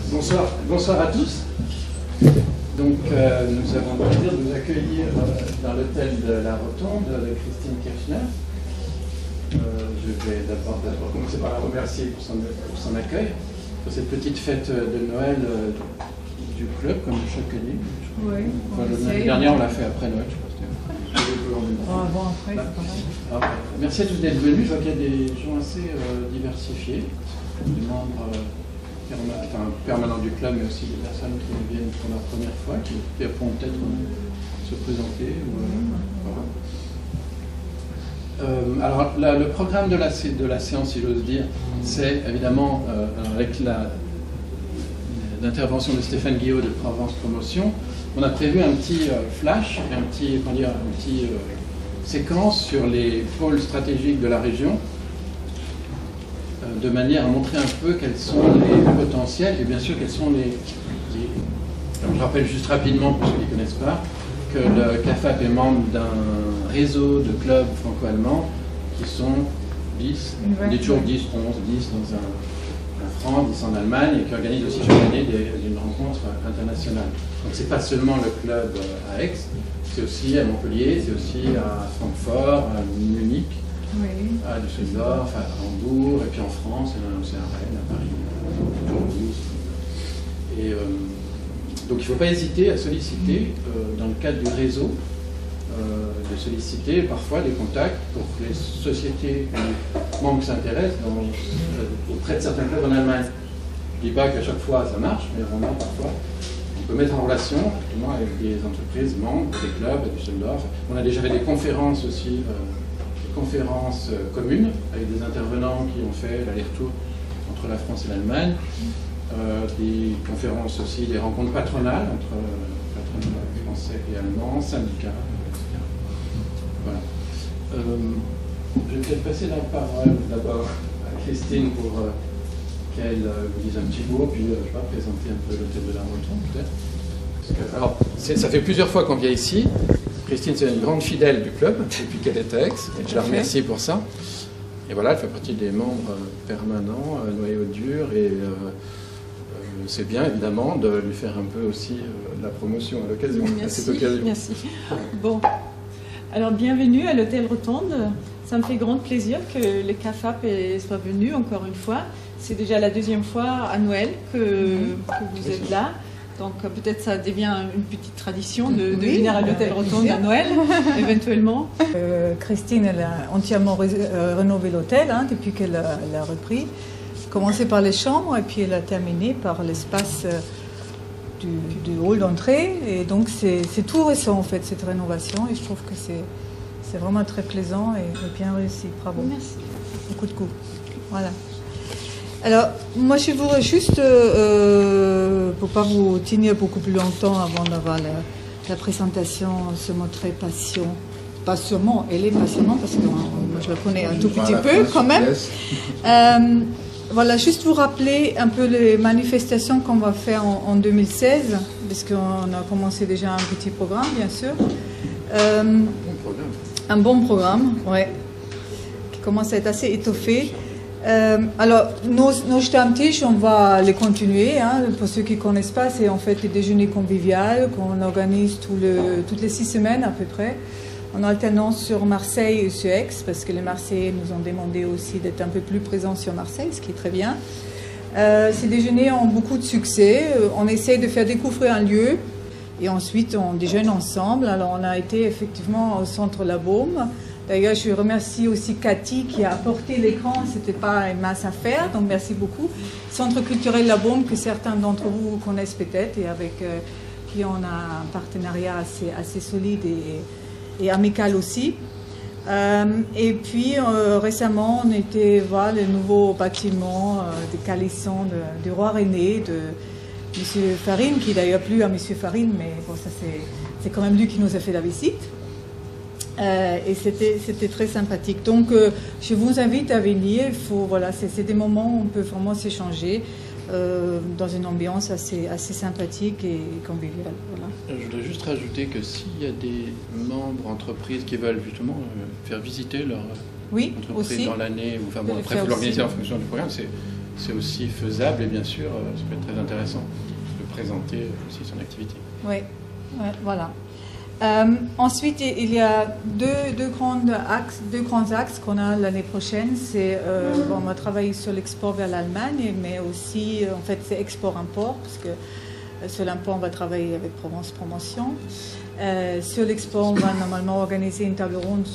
Bonsoir à tous. Donc, nous avons le plaisir de vous accueillir dans l'hôtel de la Rotonde de Christine Kirchner. Je vais d'abord commencer par la remercier pour son accueil, pour cette petite fête de Noël du club, comme chaque année. Oui. L'année dernière, on l'a fait après Noël, je crois. Avant, après, c'est pareil. Merci à tous d'être venus. Je vois qu'il y a des gens assez diversifiés, des membres permanents du club, mais aussi des personnes qui viennent pour la première fois, qui pourront peut-être se présenter. Alors, le programme de la séance, si j'ose dire, c'est évidemment, avec l'intervention de Stéphane Guillot de Provence Promotion, on a prévu un petit flash, un petit séquence sur les pôles stratégiques de la région, de manière à montrer un peu quels sont les potentiels et bien sûr quels sont les... Alors, je rappelle juste rapidement pour ceux qui ne connaissent pas que le CAFAP est membre d'un réseau de clubs franco-allemands qui sont 10, on dit toujours 10, 11, 10 dans en France, 10 en Allemagne, et qui organisent aussi chaque année une rencontre internationale. Donc c'est pas seulement le club à Aix, c'est aussi à Montpellier, c'est aussi à Francfort, à Munich, à Düsseldorf, à Hambourg, et puis en France, il y en a aussi à Rennes, à Paris, à Toulouse. Et donc il ne faut pas hésiter à solliciter, dans le cadre du réseau, de solliciter parfois des contacts pour les sociétés, les membres qui s'intéressent auprès de certains clubs en Allemagne. Je ne dis pas qu'à chaque fois ça marche, mais vraiment parfois on peut mettre en relation avec des entreprises membres, des clubs, à Düsseldorf. On a déjà fait des conférences aussi, des conférences communes avec des intervenants qui ont fait l'aller-retour entre la France et l'Allemagne. Des conférences aussi, des rencontres patronales entre patronat français et allemand, syndicats, etc. Voilà. Je vais peut-être passer la parole d'abord à Christine pour qu'elle vous dise un petit mot, puis je vais présenter un peu l'hôtel de la Rotonde peut-être. Alors, ça fait plusieurs fois qu'on vient ici. Christine, c'est une grande fidèle du club depuis qu'elle est à Aix, et je la remercie pour ça. Et voilà, elle fait partie des membres permanents, noyau dur, et c'est bien évidemment de lui faire un peu aussi la promotion à l'occasion. Merci. Bon, alors bienvenue à l'hôtel Rotonde. Ça me fait grand plaisir que le CAFAP soit venu encore une fois. C'est déjà la deuxième fois à Noël que vous êtes là. Donc peut-être ça devient une petite tradition de venir à l'hôtel Rotonde à Noël, éventuellement. Christine, elle a entièrement rénové l'hôtel depuis qu'elle a repris. Commencé par les chambres et puis elle a terminé par l'espace du hall d'entrée. Et donc c'est tout récent en fait cette rénovation et je trouve que c'est vraiment très plaisant et bien réussi. Bravo. Merci. Beaucoup de coups. Voilà. Alors moi je voudrais juste, pour ne pas vous tenir beaucoup plus longtemps avant d'avoir la présentation, se montrer patient. Pas sûrement, elle est passionnante parce que moi je la connais un tout petit peu quand même. Voilà, juste vous rappeler un peu les manifestations qu'on va faire en 2016, parce qu'on a commencé déjà un petit programme, bien sûr. Un bon programme, oui, qui commence à être assez étoffé. Alors, nos Stammtisch, on va les continuer. Pour ceux qui ne connaissent pas, c'est en fait les déjeuners conviviales qu'on organise toutes les 6 semaines à peu près, en alternance sur Marseille et sur Aix, parce que les Marseillais nous ont demandé aussi d'être un peu plus présents sur Marseille, ce qui est très bien. Ces déjeuners ont beaucoup de succès. On essaye de faire découvrir un lieu et ensuite on déjeune ensemble. Alors on a été effectivement au centre La Baume. D'ailleurs, je remercie aussi Cathy qui a apporté l'écran. Ce n'était pas une mince affaire, donc merci beaucoup. Centre culturel La Baume, que certains d'entre vous connaissent peut-être, et avec qui on a un partenariat assez solide et amical aussi. Et puis récemment, on était voir le nouveau bâtiment de Calisson du roi René, de M. Farine, qui d'ailleurs plus à M. Farine, mais bon, ça c'est quand même lui qui nous a fait la visite. Et c'était très sympathique. Donc je vous invite à venir. Voilà, c'est des moments où on peut vraiment s'échanger dans une ambiance assez sympathique et conviviale. Voilà. Je voudrais juste rajouter que s'il y a des membres entreprises qui veulent justement faire visiter leur entreprise aussi dans l'année, ou enfin bon, après il faut l'organiser en fonction du programme, c'est aussi faisable et bien sûr, ça peut être très intéressant de présenter aussi son activité. Oui, ouais, voilà. Ensuite, il y a deux grands axes qu'on a l'année prochaine. C'est, bon, on va travailler sur l'export vers l'Allemagne, mais aussi, en fait, c'est export-import, parce que sur l'import, on va travailler avec Provence Promotion. Sur l'export, on va normalement organiser une table ronde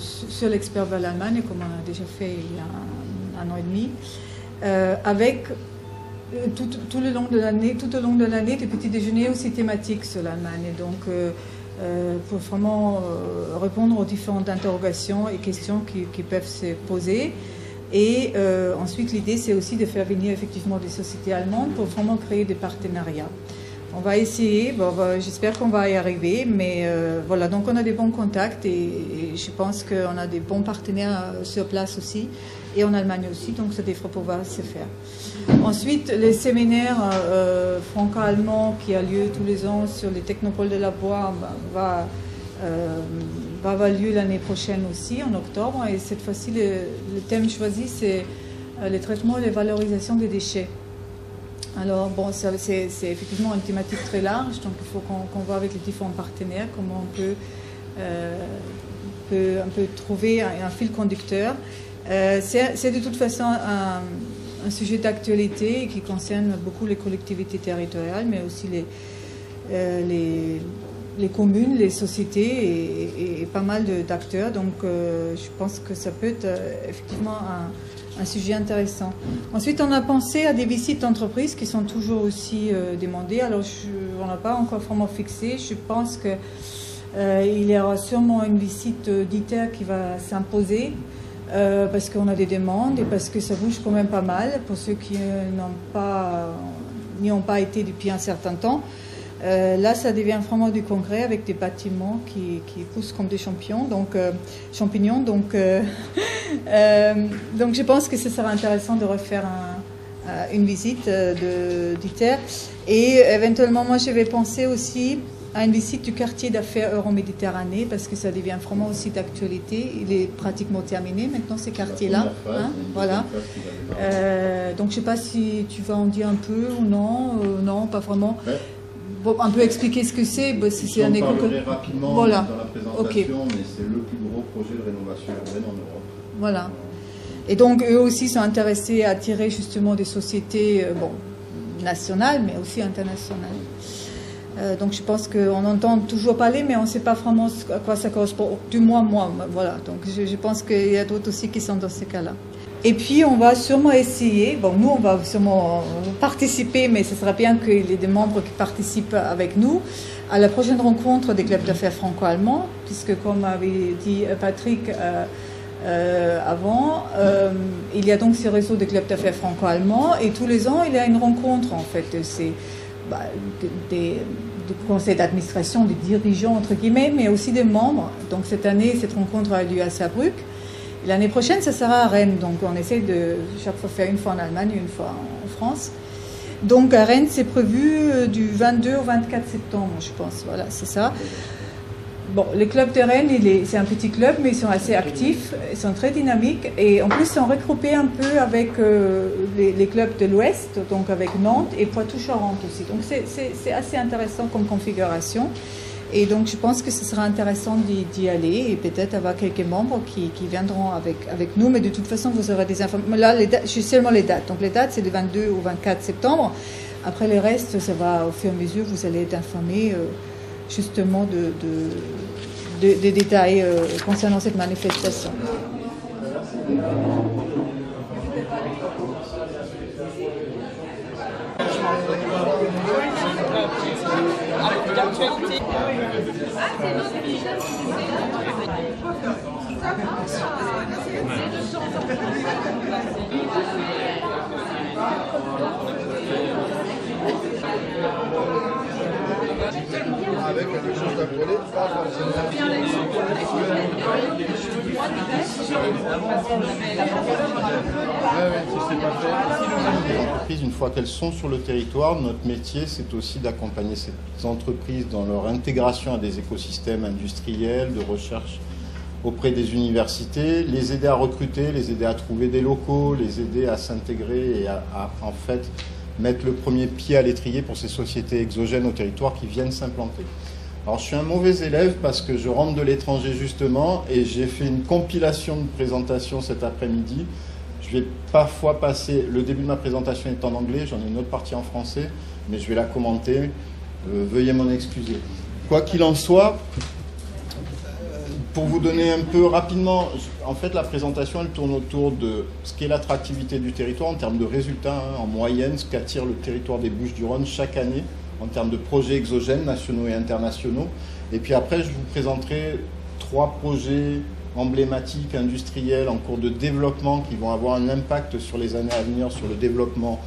sur l'export vers l'Allemagne, comme on a déjà fait il y a un an et demi, avec tout au long de l'année, des petits déjeuners aussi thématiques sur l'Allemagne. Donc, pour vraiment répondre aux différentes interrogations et questions qui peuvent se poser. Et ensuite, l'idée, c'est aussi de faire venir effectivement des sociétés allemandes pour vraiment créer des partenariats. On va essayer, bon, j'espère qu'on va y arriver, mais voilà, donc on a des bons contacts et je pense qu'on a des bons partenaires sur place aussi, et en Allemagne aussi, donc ça devrait pouvoir se faire. Ensuite, les séminaires franco-allemands qui a lieu tous les ans sur les technopoles de la bois va avoir lieu l'année prochaine aussi, en octobre, et cette fois-ci, le thème choisi, c'est le traitement et la valorisation des déchets. Alors, bon, c'est effectivement une thématique très large, donc il faut qu'on voit avec les différents partenaires comment on peut un peu trouver un fil conducteur. C'est de toute façon un sujet d'actualité qui concerne beaucoup les collectivités territoriales, mais aussi les communes, les sociétés et pas mal d'acteurs. Donc, je pense que ça peut être effectivement un sujet intéressant. Ensuite, on a pensé à des visites d'entreprises qui sont toujours aussi demandées. Alors, on n'a pas encore vraiment fixé. Je pense qu'il y aura sûrement une visite d'ITER qui va s'imposer parce qu'on a des demandes et parce que ça bouge quand même pas mal pour ceux qui n'y ont pas été depuis un certain temps. Là, ça devient vraiment du concret avec des bâtiments qui poussent comme des champignons. Donc, je pense que ce sera intéressant de refaire une visite d'ITER. Et éventuellement, moi, je vais penser aussi à une visite du quartier d'affaires Euroméditerranée parce que ça devient vraiment aussi d'actualité. Il est pratiquement terminé maintenant, ces quartiers-là. Hein, voilà. Donc, je ne sais pas si tu vas en dire un peu ou non. Non, pas vraiment. Ouais. Bon, un peu expliquer ce que c'est. C'est un parlerai rapidement voilà. Dans la présentation, okay. Mais c'est le plus gros projet de rénovation urbaine en Europe. Voilà. Et donc, eux aussi sont intéressés à attirer justement des sociétés nationales, mais aussi internationales. Donc, je pense qu'on entend toujours parler, mais on ne sait pas vraiment à quoi ça correspond. Du moins, moi, voilà. Donc, je pense qu'il y a d'autres aussi qui sont dans ces cas-là. Et puis, on va sûrement essayer, bon, nous, on va sûrement participer, mais ce sera bien qu'il y ait des membres qui participent avec nous à la prochaine rencontre des clubs d'affaires franco-allemands, puisque, comme avait dit Patrick avant, il y a donc ce réseau des clubs d'affaires franco-allemands, et tous les ans, il y a une rencontre, en fait, c'est des conseils d'administration, des dirigeants, entre guillemets, mais aussi des membres. Donc, cette année, cette rencontre a lieu à Saarbrück. L'année prochaine, ça sera à Rennes. Donc, on essaie de chaque fois faire une fois en Allemagne, une fois en France. Donc, à Rennes, c'est prévu du 22 au 24 septembre, je pense. Voilà, c'est ça. Bon, les clubs de Rennes, c'est un petit club, mais ils sont assez actifs, ils sont très dynamiques. Et en plus, ils sont regroupés un peu avec les clubs de l'Ouest, donc avec Nantes et Poitou-Charentes aussi. Donc, c'est assez intéressant comme configuration. Et donc, je pense que ce sera intéressant d'y aller et peut-être avoir quelques membres qui viendront avec nous. Mais de toute façon, vous aurez des informations. Là, j'ai seulement les dates. Donc, les dates, c'est du 22 au 24 septembre. Après, les restes, ça va au fur et à mesure. Vous allez être informés justement des détails concernant cette manifestation. D'actualité. Avec quelque chose d'appeler les entreprises, une fois qu'elles sont sur le territoire, notre métier, c'est aussi d'accompagner ces entreprises dans leur intégration à des écosystèmes industriels, de recherche auprès des universités, les aider à recruter, les aider à trouver des locaux, les aider à s'intégrer et à en fait mettre le premier pied à l'étrier pour ces sociétés exogènes au territoire qui viennent s'implanter. Alors je suis un mauvais élève parce que je rentre de l'étranger justement et j'ai fait une compilation de présentations cet après-midi. Je vais parfois passer, le début de ma présentation est en anglais, j'en ai une autre partie en français, mais je vais la commenter, veuillez m'en excuser. Quoi qu'il en soit, pour vous donner un peu rapidement, en fait la présentation elle tourne autour de ce qu'est l'attractivité du territoire en termes de résultats, en moyenne, ce qu'attire le territoire des Bouches-du-Rhône chaque année en termes de projets exogènes, nationaux et internationaux. Et puis après je vous présenterai 3 projets emblématiques, industriels, en cours de développement qui vont avoir un impact sur les années à venir sur le développement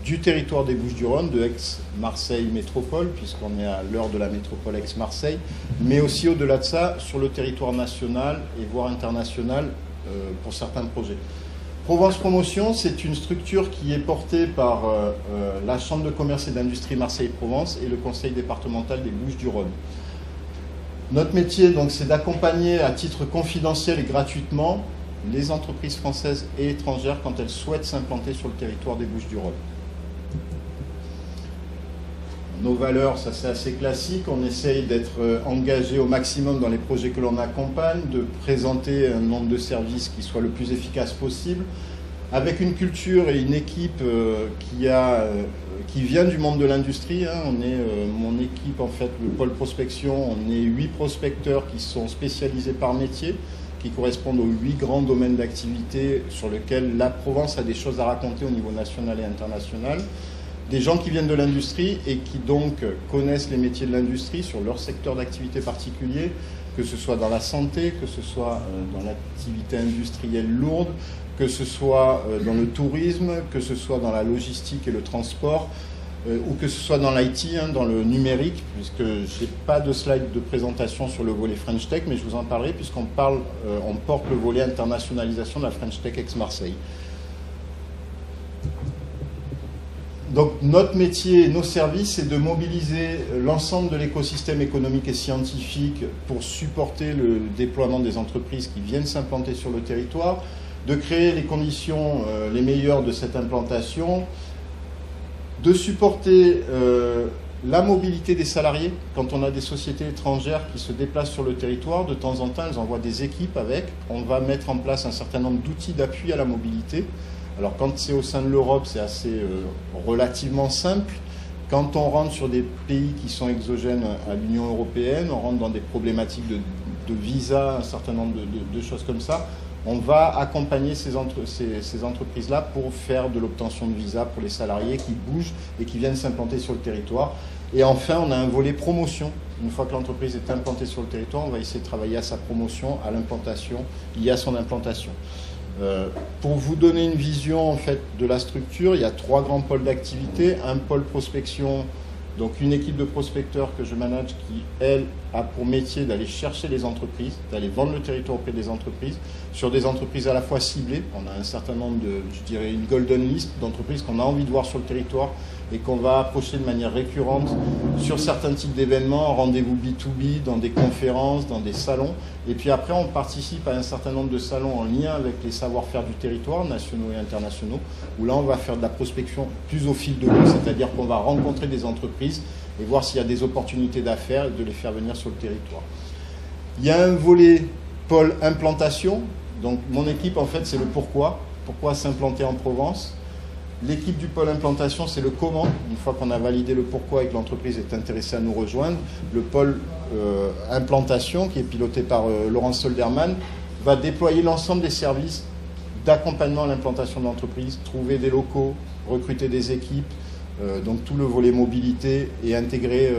du territoire des Bouches-du-Rhône, de Aix-Marseille Métropole, puisqu'on est à l'heure de la métropole Aix-Marseille, mais aussi au-delà de ça, sur le territoire national et voire international pour certains projets. Provence Promotion, c'est une structure qui est portée par la Chambre de commerce et d'industrie Marseille-Provence et le conseil départemental des Bouches-du-Rhône. Notre métier, donc, c'est d'accompagner à titre confidentiel et gratuitement les entreprises françaises et étrangères quand elles souhaitent s'implanter sur le territoire des Bouches-du-Rhône. Nos valeurs, ça c'est assez classique, on essaye d'être engagé au maximum dans les projets que l'on accompagne, de présenter un nombre de services qui soit le plus efficace possible, avec une culture et une équipe qui vient du monde de l'industrie. On est, mon équipe, en fait, le pôle prospection, on est 8 prospecteurs qui sont spécialisés par métier, qui correspondent aux 8 grands domaines d'activité sur lesquels la Provence a des choses à raconter au niveau national et international. Des gens qui viennent de l'industrie et qui donc connaissent les métiers de l'industrie sur leur secteur d'activité particulier, que ce soit dans la santé, que ce soit dans l'activité industrielle lourde, que ce soit dans le tourisme, que ce soit dans la logistique et le transport, ou que ce soit dans l'IT, dans le numérique, puisque je n'ai pas de slide de présentation sur le volet French Tech, mais je vous en parlerai puisqu'on porte le volet internationalisation de la French Tech Aix-Marseille. Donc notre métier et nos services, c'est de mobiliser l'ensemble de l'écosystème économique et scientifique pour supporter le déploiement des entreprises qui viennent s'implanter sur le territoire, de créer les conditions les meilleures de cette implantation, de supporter la mobilité des salariés. Quand on a des sociétés étrangères qui se déplacent sur le territoire, de temps en temps, elles envoient des équipes avec. On va mettre en place un certain nombre d'outils d'appui à la mobilité. Alors quand c'est au sein de l'Europe, c'est assez relativement simple. Quand on rentre sur des pays qui sont exogènes à l'Union européenne, on rentre dans des problématiques de visa, un certain nombre de choses comme ça, on va accompagner ces entreprises-là pour faire de l'obtention de visa pour les salariés qui bougent et qui viennent s'implanter sur le territoire. Et enfin, on a un volet promotion. Une fois que l'entreprise est implantée sur le territoire, on va essayer de travailler à sa promotion, à l'implantation, liée à son implantation. Pour vous donner une vision en fait de la structure, il y a 3 grands pôles d'activité. Un pôle prospection, donc une équipe de prospecteurs que je manage qui, elle, a pour métier d'aller chercher les entreprises, d'aller vendre le territoire auprès des entreprises, sur des entreprises à la fois ciblées. On a un certain nombre de, je dirais, une golden list d'entreprises qu'on a envie de voir sur le territoire et qu'on va approcher de manière récurrente sur certains types d'événements, rendez-vous B2B, dans des conférences, dans des salons. Et puis après, on participe à un certain nombre de salons en lien avec les savoir-faire du territoire, nationaux et internationaux, où là, on va faire de la prospection plus au fil de l'eau, c'est-à-dire qu'on va rencontrer des entreprises et voir s'il y a des opportunités d'affaires et de les faire venir sur le territoire. Il y a un volet pôle implantation. Donc mon équipe, en fait, c'est le pourquoi. Pourquoi s'implanter en Provence? L'équipe du pôle implantation, c'est le comment. Une fois qu'on a validé le pourquoi et que l'entreprise est intéressée à nous rejoindre, le pôle implantation, qui est piloté par Laurence Solderman, va déployer l'ensemble des services d'accompagnement à l'implantation de l'entreprise, trouver des locaux, recruter des équipes, donc tout le volet mobilité et intégrer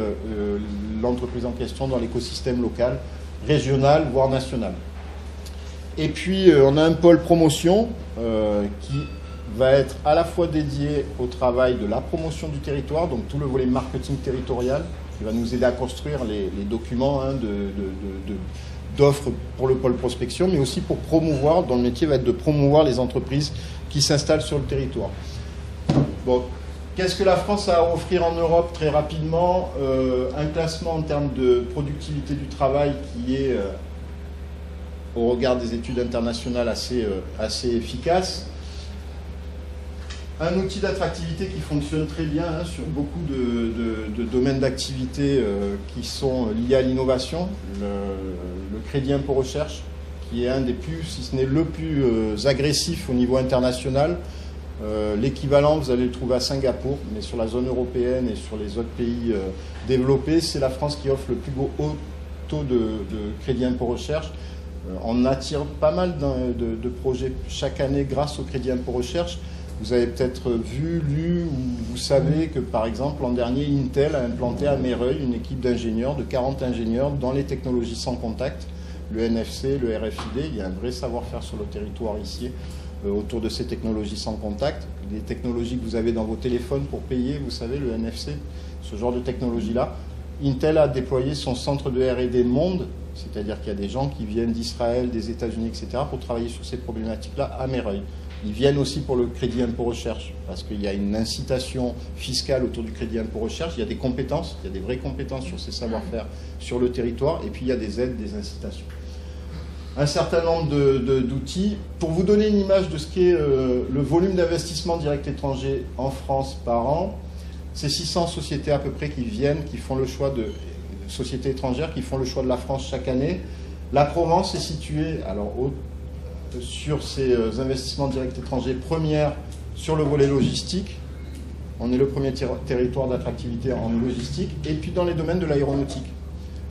l'entreprise en question dans l'écosystème local, régional, voire national. Et puis on a un pôle promotion qui va être à la fois dédié au travail de la promotion du territoire, donc tout le volet marketing territorial, qui va nous aider à construire les documents d'offres pour le pôle prospection, mais aussi pour promouvoir, dont le métier va être de promouvoir les entreprises qui s'installent sur le territoire. Bon, qu'est-ce que la France a à offrir en Europe? Très rapidement, un classement en termes de productivité du travail qui est au regard des études internationales assez efficace. Un outil d'attractivité qui fonctionne très bien sur beaucoup de domaines d'activité qui sont liés à l'innovation, le crédit impôt recherche, qui est un des plus, si ce n'est le plus agressif au niveau international. L'équivalent, vous allez le trouver à Singapour, mais sur la zone européenne et sur les autres pays développés, c'est la France qui offre le plus haut taux de crédit impôt recherche. On attire pas mal de projets chaque année grâce au crédit impôt recherche. Vous avez peut-être vu, lu ou vous savez que par exemple l'an dernier Intel a implanté à Meyreuil une équipe d'ingénieurs, de 40 ingénieurs dans les technologies sans contact, le NFC, le RFID. Il y a un vrai savoir-faire sur le territoire ici autour de ces technologies sans contact. Les technologies que vous avez dans vos téléphones pour payer, vous savez, le NFC, ce genre de technologie-là. Intel a déployé son centre de R&D monde, c'est-à-dire qu'il y a des gens qui viennent d'Israël, des États-Unis, etc., pour travailler sur ces problématiques-là à Meyreuil. Ils viennent aussi pour le crédit impôt recherche, parce qu'il y a une incitation fiscale autour du crédit impôt recherche. Il y a des compétences, il y a des vraies compétences sur ces savoir-faire sur le territoire, et puis il y a des aides, des incitations. Un certain nombre d'outils. Pour vous donner une image de ce qu'est le volume d'investissement direct étranger en France par an, c'est 600 sociétés à peu près qui viennent, qui font le choix de sociétés étrangères, qui font le choix de la France chaque année. La Provence est située, alors sur ces investissements directs étrangers, première sur le volet logistique. On est le premier territoire d'attractivité en logistique. Et puis dans les domaines de l'aéronautique.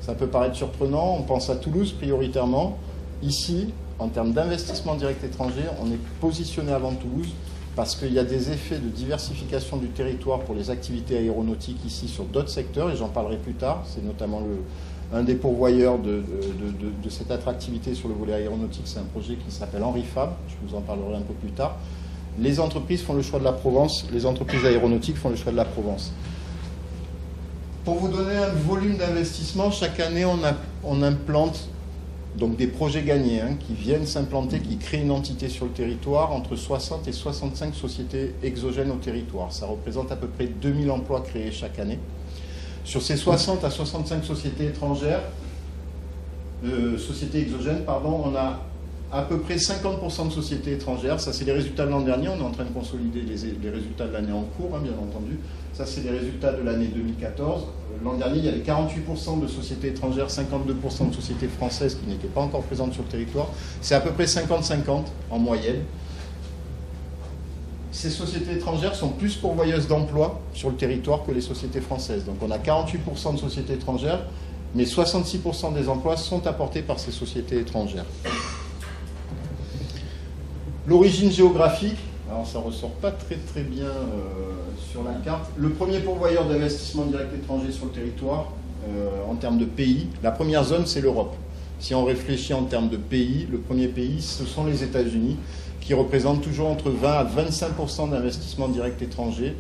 Ça peut paraître surprenant, on pense à Toulouse prioritairement. Ici, en termes d'investissement direct étranger, on est positionné avant Toulouse parce qu'il y a des effets de diversification du territoire pour les activités aéronautiques ici sur d'autres secteurs, et j'en parlerai plus tard. C'est notamment un des pourvoyeurs de cette attractivité sur le volet aéronautique, c'est un projet qui s'appelle Henri Fab, je vous en parlerai un peu plus tard. Les entreprises font le choix de la Provence, les entreprises aéronautiques font le choix de la Provence. Pour vous donner un volume d'investissement, chaque année on implante donc des projets gagnés qui viennent s'implanter, qui créent une entité sur le territoire, entre 60 et 65 sociétés exogènes au territoire. Ça représente à peu près 2000 emplois créés chaque année. Sur ces 60 à 65 sociétés étrangères, sociétés exogènes, pardon, on a à peu près 50% de sociétés étrangères. Ça, c'est les résultats de l'an dernier. On est en train de consolider les résultats de l'année en cours, bien entendu. Ça, c'est les résultats de l'année 2014. L'an dernier, il y avait 48% de sociétés étrangères, 52% de sociétés françaises qui n'étaient pas encore présentes sur le territoire. C'est à peu près 50-50 en moyenne. Ces sociétés étrangères sont plus pourvoyeuses d'emplois sur le territoire que les sociétés françaises. Donc on a 48% de sociétés étrangères, mais 66% des emplois sont apportés par ces sociétés étrangères. L'origine géographique, alors ça ne ressort pas très bien sur la carte. Le premier pourvoyeur d'investissement direct étranger sur le territoire, en termes de pays, la première zone c'est l'Europe. Si on réfléchit en termes de pays, le premier pays ce sont les États-Unis, qui représentent toujours entre 20 à 25% d'investissements directs étrangers,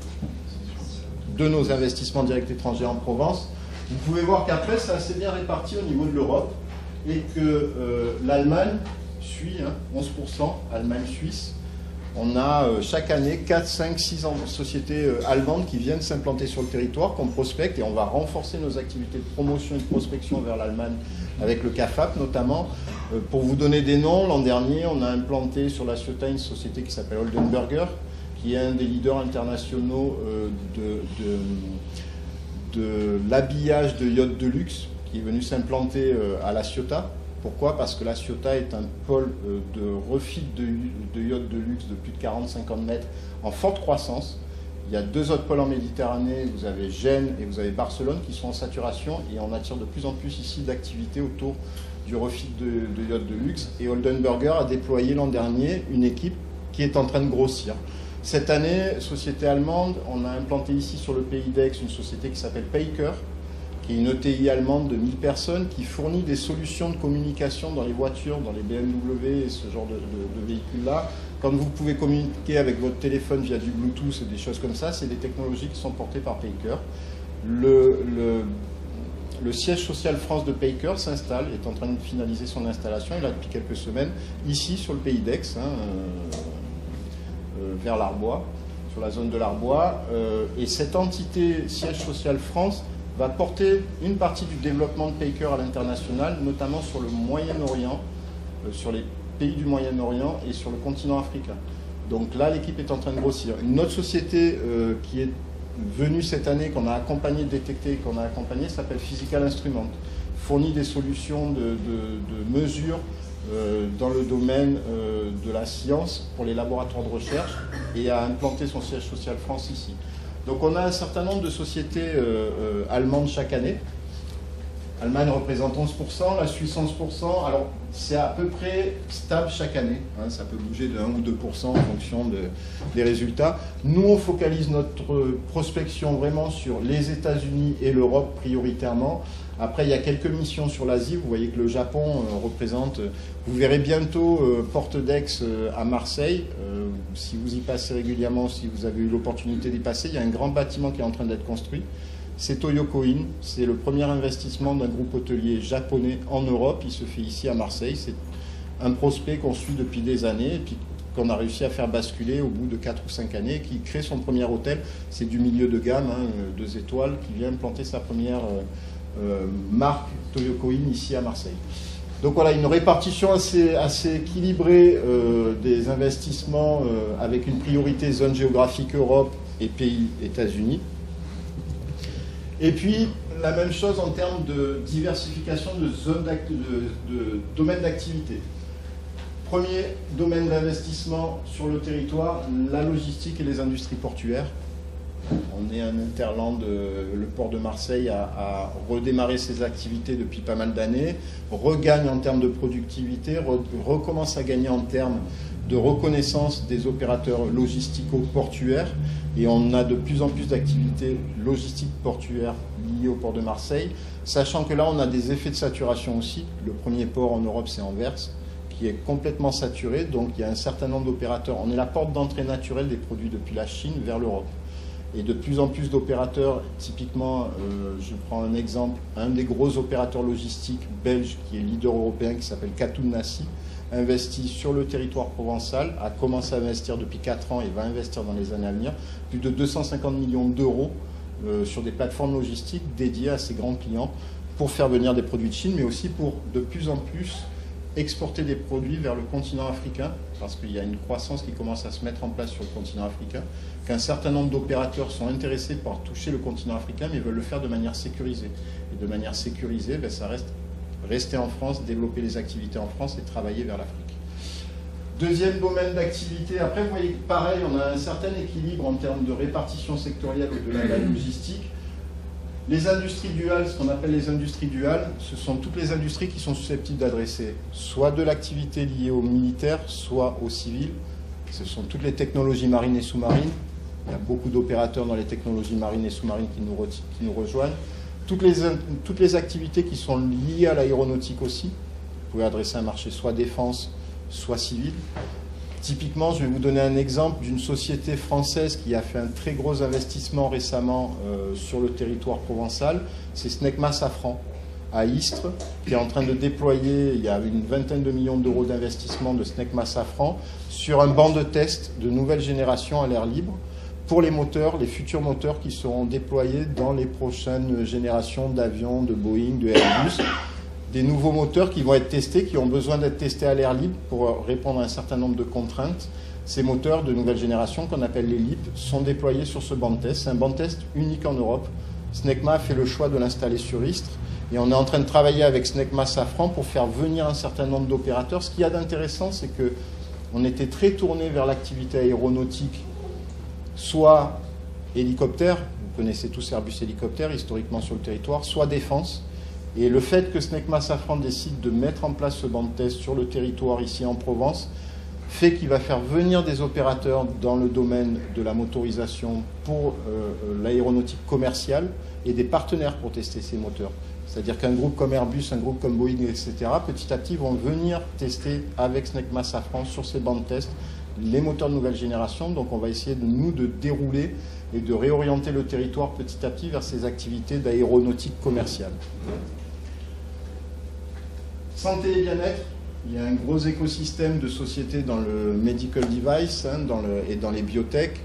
de nos investissements directs étrangers en Provence. Vous pouvez voir qu'après c'est assez bien réparti au niveau de l'Europe, et que l'Allemagne suit 11%, Allemagne-Suisse. On a chaque année 4, 5, 6 sociétés allemandes qui viennent s'implanter sur le territoire, qu'on prospecte, et on va renforcer nos activités de promotion et de prospection vers l'Allemagne avec le CAFAP notamment. Pour vous donner des noms, l'an dernier, on a implanté sur la Ciotat une société qui s'appelle Oldenburger, qui est un des leaders internationaux de l'habillage de yachts de luxe, qui est venu s'implanter à la Ciotat. Pourquoi? Parce que la Ciotat est un pôle de refit de yachts de luxe de plus de 40-50 mètres en forte croissance. Il y a 2 autres pôles en Méditerranée, vous avez Gênes et vous avez Barcelone qui sont en saturation, et on attire de plus en plus ici d'activités autour du refit de yachts de luxe. Et Oldenburger a déployé l'an dernier une équipe qui est en train de grossir. Cette année, société allemande, on a implanté ici sur le pays d'Aix une société qui s'appelle Payker, qui est une ETI allemande de 1000 personnes, qui fournit des solutions de communication dans les voitures, dans les BMW et ce genre de véhicules-là. Quand vous pouvez communiquer avec votre téléphone via du Bluetooth et des choses comme ça, c'est des technologies qui sont portées par Payker. Le siège social France de Payker s'installe, est en train de finaliser son installation, il a depuis quelques semaines, ici sur le pays d'Aix, vers l'Arbois, sur la zone de l'Arbois. Et cette entité siège social France va porter une partie du développement de Payker à l'international, notamment sur le Moyen-Orient, sur les pays du Moyen-Orient et sur le continent africain. Donc là, l'équipe est en train de grossir. Une autre société qui est venue cette année, qu'on a accompagné, détectée, qu'on a accompagnée, s'appelle Physical Instrument. Fournit des solutions de mesure dans le domaine de la science pour les laboratoires de recherche et a implanté son siège social France ici. Donc on a un certain nombre de sociétés allemandes chaque année. L'Allemagne représente 11%, la Suisse 11%. Alors c'est à peu près stable chaque année. Hein, ça peut bouger de 1 ou 2% en fonction des résultats. Nous, on focalise notre prospection vraiment sur les États-Unis et l'Europe prioritairement. Après, il y a quelques missions sur l'Asie. Vous voyez que le Japon représente... Vous verrez bientôt Porte d'Aix à Marseille. Si vous y passez régulièrement, si vous avez eu l'opportunité d'y passer, il y a un grand bâtiment qui est en train d'être construit. C'est Toyokoin. C'est le premier investissement d'un groupe hôtelier japonais en Europe. Il se fait ici à Marseille. C'est un prospect qu'on suit depuis des années et puis qu'on a réussi à faire basculer au bout de 4 ou 5 années, qui crée son premier hôtel. C'est du milieu de gamme, hein, 2 étoiles, qui vient implanter sa première... marque Toyokoin ici à Marseille. Donc voilà, une répartition assez équilibrée des investissements avec une priorité zone géographique Europe et pays États-Unis. Et puis la même chose en termes de diversification de zones de domaines d'activité. Premier domaine d'investissement sur le territoire, la logistique et les industries portuaires. On est un hinterland, le port de Marseille a redémarré ses activités depuis pas mal d'années, regagne en termes de productivité, recommence à gagner en termes de reconnaissance des opérateurs logistico-portuaires, et on a de plus en plus d'activités logistiques portuaires liées au port de Marseille, sachant que là on a des effets de saturation aussi. Le premier port en Europe, c'est Anvers, qui est complètement saturé, donc il y a un certain nombre d'opérateurs. On est la porte d'entrée naturelle des produits depuis la Chine vers l'Europe. Et de plus en plus d'opérateurs, typiquement, je prends un exemple, un des gros opérateurs logistiques belges qui est leader européen, qui s'appelle Katoun Nassi, investit sur le territoire provençal, a commencé à investir depuis 4 ans et va investir dans les années à venir, plus de 250 millions d'euros sur des plateformes logistiques dédiées à ces grands clients pour faire venir des produits de Chine, mais aussi pour de plus en plus exporter des produits vers le continent africain, parce qu'il y a une croissance qui commence à se mettre en place sur le continent africain, qu'un certain nombre d'opérateurs sont intéressés par toucher le continent africain, mais veulent le faire de manière sécurisée. Et de manière sécurisée, ça reste rester en France, développer les activités en France et travailler vers l'Afrique. Deuxième domaine d'activité, après vous voyez que pareil, on a un certain équilibre en termes de répartition sectorielle au-delà de la logistique. Les industries duales, ce qu'on appelle les industries duales, ce sont toutes les industries qui sont susceptibles d'adresser soit de l'activité liée au militaire, soit au civil. Ce sont toutes les technologies marines et sous-marines. Il y a beaucoup d'opérateurs dans les technologies marines et sous-marines qui nous rejoignent. Toutes les activités qui sont liées à l'aéronautique aussi. Vous pouvez adresser un marché soit défense, soit civil. Typiquement, je vais vous donner un exemple d'une société française qui a fait un très gros investissement récemment sur le territoire provençal. C'est Snecma Safran à Istres, qui est en train de déployer, il y a une vingtaine de millions d'euros d'investissement de Snecma Safran sur un banc de test de nouvelle génération à l'air libre pour les moteurs, les futurs moteurs qui seront déployés dans les prochaines générations d'avions, de Boeing, de Airbus. Des nouveaux moteurs qui vont être testés, qui ont besoin d'être testés à l'air libre pour répondre à un certain nombre de contraintes. Ces moteurs de nouvelle génération, qu'on appelle les LEAP, sont déployés sur ce banc de test. C'est un banc de test unique en Europe. Snecma a fait le choix de l'installer sur Istres et on est en train de travailler avec Snecma Safran pour faire venir un certain nombre d'opérateurs. Ce qu'il y a d'intéressant, c'est qu'on était très tourné vers l'activité aéronautique, soit hélicoptère, vous connaissez tous Airbus hélicoptère historiquement sur le territoire, soit défense. Et le fait que Snecma Safran décide de mettre en place ce banc de test sur le territoire ici en Provence fait qu'il va faire venir des opérateurs dans le domaine de la motorisation pour l'aéronautique commerciale et des partenaires pour tester ces moteurs. C'est-à-dire qu'un groupe comme Airbus, un groupe comme Boeing, etc., petit à petit vont venir tester avec Snecma Safran sur ces bancs de test les moteurs de nouvelle génération. Donc on va essayer de dérouler et de réorienter le territoire petit à petit vers ces activités d'aéronautique commerciale. Santé et bien-être, il y a un gros écosystème de sociétés dans le medical device et dans les biotech.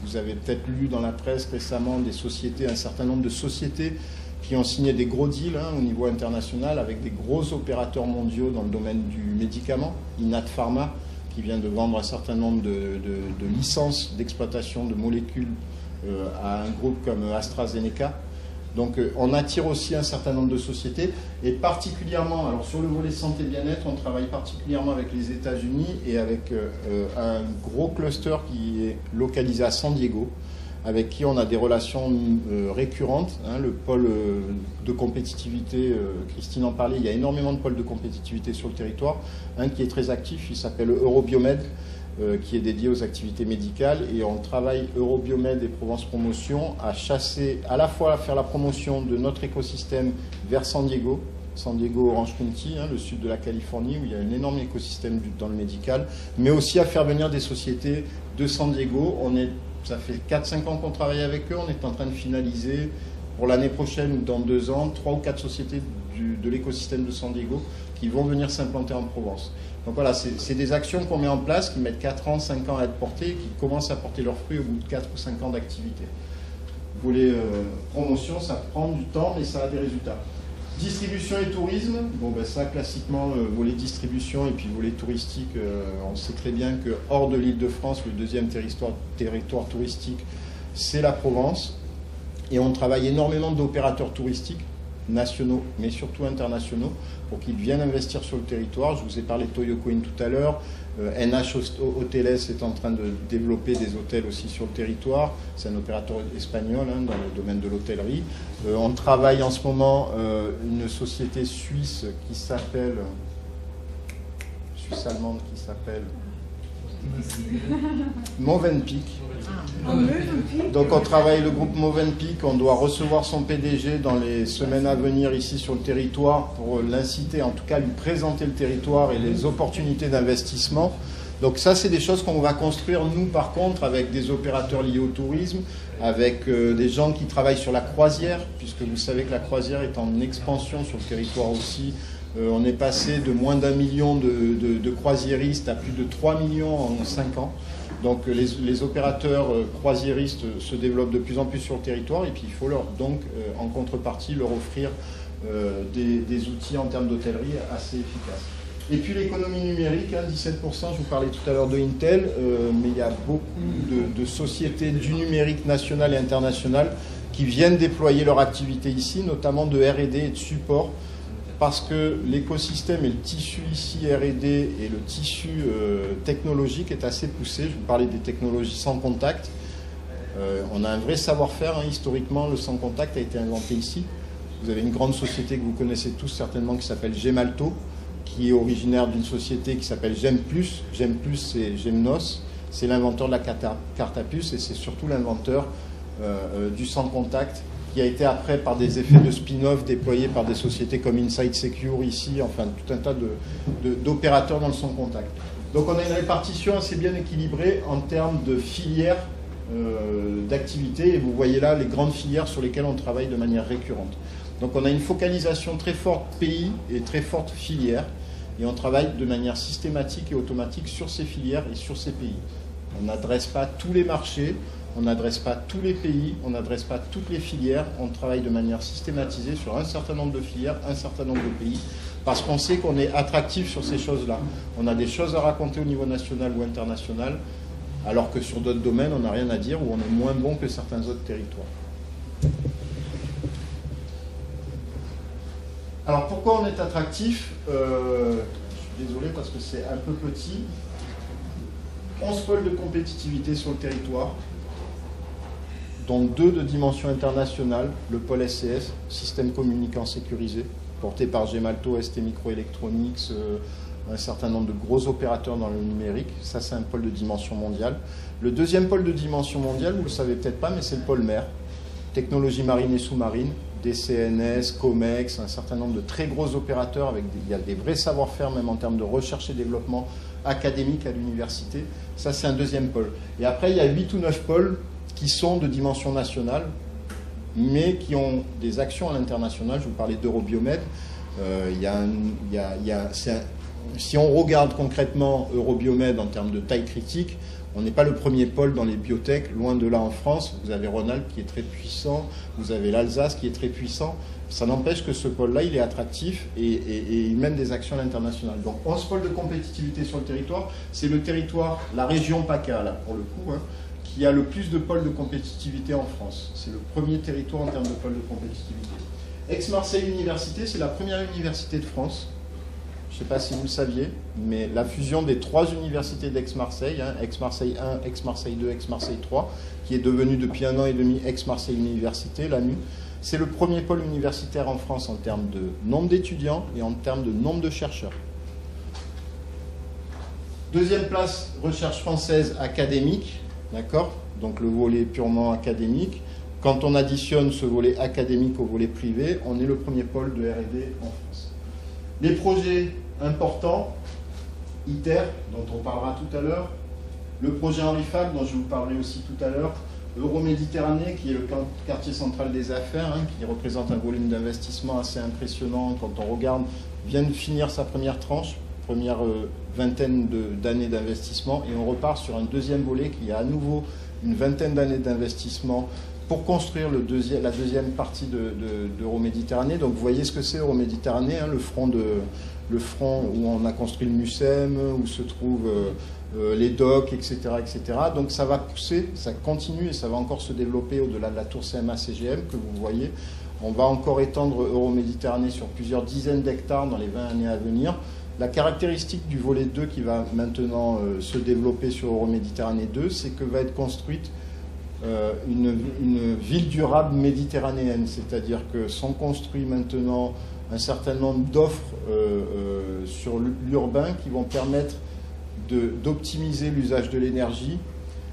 Vous avez peut-être lu dans la presse récemment un certain nombre de sociétés qui ont signé des gros deals au niveau international avec des gros opérateurs mondiaux dans le domaine du médicament, Inat Pharma, qui vient de vendre un certain nombre de licences d'exploitation de molécules à un groupe comme AstraZeneca. Donc on attire aussi un certain nombre de sociétés, et particulièrement, alors sur le volet santé bien-être, on travaille particulièrement avec les États-Unis et avec un gros cluster qui est localisé à San Diego, avec qui on a des relations récurrentes. Le pôle de compétitivité, Christine en parlait, il y a énormément de pôles de compétitivité sur le territoire. Un qui est très actif, il s'appelle Eurobiomed, qui est dédié aux activités médicales, et on travaille Eurobiomed et Provence Promotion à chasser, à la fois à faire la promotion de notre écosystème vers San Diego Orange County, le sud de la Californie, où il y a un énorme écosystème dans le médical, mais aussi à faire venir des sociétés de San Diego. Ça fait 4-5 ans qu'on travaille avec eux, on est en train de finaliser pour l'année prochaine ou dans 2 ans, 3 ou 4 sociétés de l'écosystème de San Diego qui vont venir s'implanter en Provence. Donc voilà, c'est des actions qu'on met en place, qui mettent 4 ans, 5 ans à être portées, qui commencent à porter leurs fruits au bout de 4 ou 5 ans d'activité. Volet promotion, ça prend du temps, mais ça a des résultats. Distribution et tourisme, bon ben ça classiquement, volet distribution et puis volet touristique, on sait très bien que hors de l'Île-de-France, le deuxième territoire touristique, c'est la Provence. Et on travaille énormément d'opérateurs touristiques, nationaux, mais surtout internationaux, pour qu'ils viennent investir sur le territoire. Je vous ai parlé de Toyocoin tout à l'heure. NH Hoteles est en train de développer des hôtels aussi sur le territoire. C'est un opérateur espagnol dans le domaine de l'hôtellerie. On travaille en ce moment une société suisse qui s'appelle... suisse-allemande qui s'appelle... Movenpick. Donc on travaille le groupe Movenpick, on doit recevoir son PDG dans les semaines à venir ici sur le territoire pour l'inciter, en tout cas lui présenter le territoire et les opportunités d'investissement. Donc ça c'est des choses qu'on va construire nous par contre avec des opérateurs liés au tourisme, avec des gens qui travaillent sur la croisière, puisque vous savez que la croisière est en expansion sur le territoire aussi. On est passé de moins d'1 million de croisiéristes à plus de 3 millions en 5 ans. Donc les opérateurs croisiéristes se développent de plus en plus sur le territoire, et puis il faut donc en contrepartie leur offrir des outils en termes d'hôtellerie assez efficaces. Et puis l'économie numérique, 17%, je vous parlais tout à l'heure de Intel, mais il y a beaucoup de sociétés du numérique national et international qui viennent déployer leur activité ici, notamment de R&D et de support, parce que l'écosystème et le tissu ici R&D et le tissu technologique est assez poussé. Je vous parlais des technologies sans contact. On a un vrai savoir-faire. Historiquement, le sans contact a été inventé ici. Vous avez une grande société que vous connaissez tous certainement qui s'appelle Gemalto, qui est originaire d'une société qui s'appelle GemPlus. GemPlus, c'est Gemnos. C'est l'inventeur de la carte à puce, et c'est surtout l'inventeur du sans contact, qui a été après par des effets de spin-off déployés par des sociétés comme Inside Secure ici, enfin tout un tas d'opérateurs dans le sans contact. Donc on a une répartition assez bien équilibrée en termes de filières d'activité, et vous voyez là les grandes filières sur lesquelles on travaille de manière récurrente. Donc on a une focalisation très forte pays et très forte filière, et on travaille de manière systématique et automatique sur ces filières et sur ces pays. On n'adresse pas tous les marchés, on n'adresse pas tous les pays, on n'adresse pas toutes les filières, on travaille de manière systématisée sur un certain nombre de filières, un certain nombre de pays, parce qu'on sait qu'on est attractif sur ces choses-là. On a des choses à raconter au niveau national ou international, alors que sur d'autres domaines, on n'a rien à dire, ou on est moins bon que certains autres territoires. Alors pourquoi on est attractif ? Je suis désolé parce que c'est un peu petit. 11 pôles de compétitivité sur le territoire, dont 2 de dimension internationale, le pôle SCS, système communicant sécurisé, porté par Gemalto, ST Microelectronics, un certain nombre de gros opérateurs dans le numérique. Ça, c'est un pôle de dimension mondiale. Le deuxième pôle de dimension mondiale, vous ne le savez peut-être pas, mais c'est le pôle mer. Technologie marine et sous-marine, DCNS, COMEX, un certain nombre de très gros opérateurs, il y a des vrais savoir-faire, même en termes de recherche et développement académique à l'université. Ça, c'est un deuxième pôle. Et après, il y a 8 ou 9 pôles qui sont de dimension nationale, mais qui ont des actions à l'international. Je vous parlais d'Eurobiomed. Si on regarde concrètement Eurobiomed en termes de taille critique, On n'est pas le premier pôle dans les biotech, loin de là en France. Vous avez Rhône-Alpes qui est très puissant, vous avez l'Alsace qui est très puissant. Ça n'empêche que ce pôle-là, il est attractif et il mène des actions à l'international. Donc 11 pôles de compétitivité sur le territoire. C'est le territoire, la région PACA, là, pour le coup, hein, qui a le plus de pôles de compétitivité en France. C'est le premier territoire en termes de pôles de compétitivité. Aix-Marseille Université, c'est la première université de France. Je ne sais pas si vous le saviez, mais la fusion des 3 universités d'Aix-Marseille, hein, Aix-Marseille 1, Aix-Marseille 2, Aix-Marseille 3, qui est devenue depuis 1 an et demi Aix-Marseille Université, l'AMU, c'est le premier pôle universitaire en France en termes de nombre d'étudiants et en termes de nombre de chercheurs. Deuxième place, recherche française académique, d'accord? Donc le volet purement académique. Quand on additionne ce volet académique au volet privé, on est le premier pôle de R&D en France. Les projets importants, ITER, dont on parlera tout à l'heure, le projet Henri Fabre, dont je vous parlerai aussi tout à l'heure, Euroméditerranée, qui est le quartier central des affaires, hein, qui représente un volume d'investissement assez impressionnant quand on regarde, vient de finir sa première tranche, première vingtaine d'années d'investissement, et on repart sur un deuxième volet qui a à nouveau une vingtaine d'années d'investissement pour construire la deuxième partie d'Euroméditerranée. Donc vous voyez ce que c'est Euroméditerranée, hein, le front où on a construit le MUSEM, où se trouvent les docks, etc., etc. Donc ça va pousser, ça continue et ça va encore se développer au-delà de la tour CMA-CGM que vous voyez. On va encore étendre Euroméditerranée sur plusieurs dizaines d'hectares dans les 20 années à venir. La caractéristique du volet 2 qui va maintenant se développer sur Euroméditerranée 2, c'est que va être construite une ville durable méditerranéenne, c'est-à-dire que sont construits maintenant un certain nombre d'offres sur l'urbain qui vont permettre d'optimiser l'usage de l'énergie,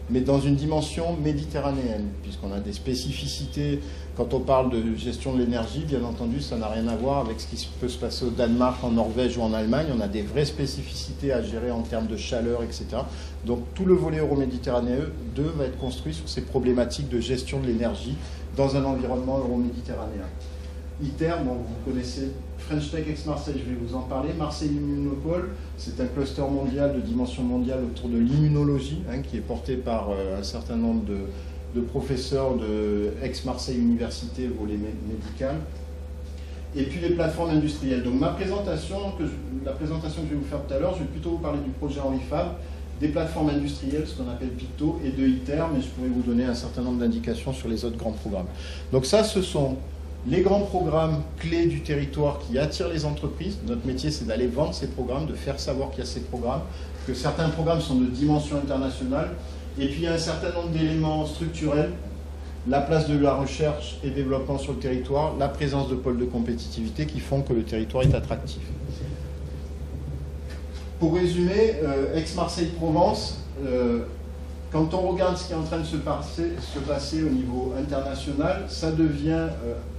mais dans une dimension méditerranéenne, puisqu'on a des spécificités. Quand on parle de gestion de l'énergie, bien entendu, ça n'a rien à voir avec ce qui peut se passer au Danemark, en Norvège ou en Allemagne. On a des vraies spécificités à gérer en termes de chaleur, etc. Donc tout le volet euroméditerranéen 2 va être construit sur ces problématiques de gestion de l'énergie dans un environnement euroméditerranéen. ITER, bon, vous connaissez French Tech Aix-Marseille, je vais vous en parler. Marseille Immunopole, c'est un cluster mondial de dimension mondiale autour de l'immunologie, hein, qui est porté par un certain nombre de professeurs de Aix-Marseille Université, volet médical. Et puis les plateformes industrielles. Donc la présentation que je vais vous faire tout à l'heure, je vais plutôt vous parler du projet Henri Fabre, des plateformes industrielles, ce qu'on appelle PICTO, et de ITER, mais je pourrais vous donner un certain nombre d'indications sur les autres grands programmes. Donc ça, ce sont les grands programmes clés du territoire qui attirent les entreprises. Notre métier, c'est d'aller vendre ces programmes, de faire savoir qu'il y a ces programmes, que certains programmes sont de dimension internationale. Et puis, il y a un certain nombre d'éléments structurels, la place de la recherche et développement sur le territoire, la présence de pôles de compétitivité qui font que le territoire est attractif. Pour résumer, Aix-Marseille-Provence, quand on regarde ce qui est en train de se passer au niveau international, ça devient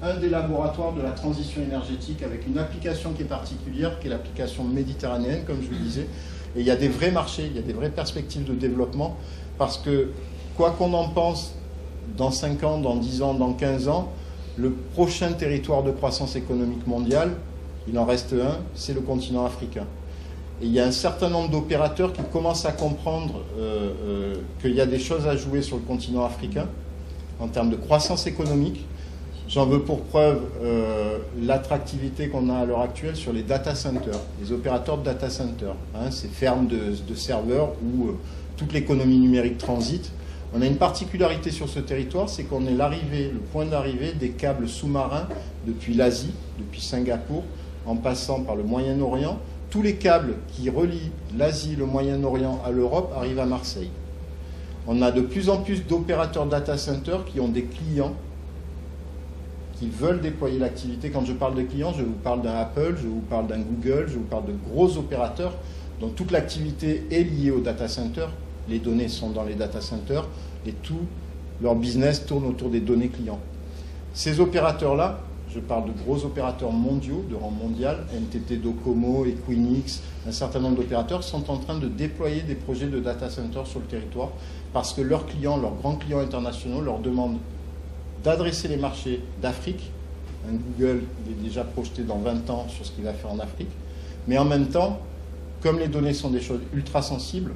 un des laboratoires de la transition énergétique avec une application qui est particulière, qui est l'application méditerranéenne, comme je vous le disais. Et il y a des vrais marchés, il y a des vraies perspectives de développement, parce que, quoi qu'on en pense, dans 5 ans, dans 10 ans, dans 15 ans, le prochain territoire de croissance économique mondiale, il en reste un, c'est le continent africain. Et il y a un certain nombre d'opérateurs qui commencent à comprendre qu'il y a des choses à jouer sur le continent africain en termes de croissance économique. J'en veux pour preuve l'attractivité qu'on a à l'heure actuelle sur les data centers, les opérateurs de data centers, hein, ces fermes de serveurs où toute l'économie numérique transite. On a une particularité sur ce territoire, c'est qu'on est le point d'arrivée des câbles sous-marins depuis l'Asie, depuis Singapour, en passant par le Moyen-Orient. Tous les câbles qui relient l'Asie, le Moyen-Orient à l'Europe arrivent à Marseille. On a de plus en plus d'opérateurs data centers qui ont des clients qui veulent déployer l'activité. Quand je parle de clients, je vous parle d'un Apple, je vous parle d'un Google, je vous parle de gros opérateurs dont toute l'activité est liée au data center. Les données sont dans les data centers et tout leur business tourne autour des données clients. Ces opérateurs-là, je parle de gros opérateurs mondiaux, de rang mondial, NTT Docomo, Equinix, un certain nombre d'opérateurs sont en train de déployer des projets de data center sur le territoire parce que leurs clients, leurs grands clients internationaux leur demandent d'adresser les marchés d'Afrique. Un Google il est déjà projeté dans 20 ans sur ce qu'il va faire en Afrique. Mais en même temps, comme les données sont des choses ultra sensibles,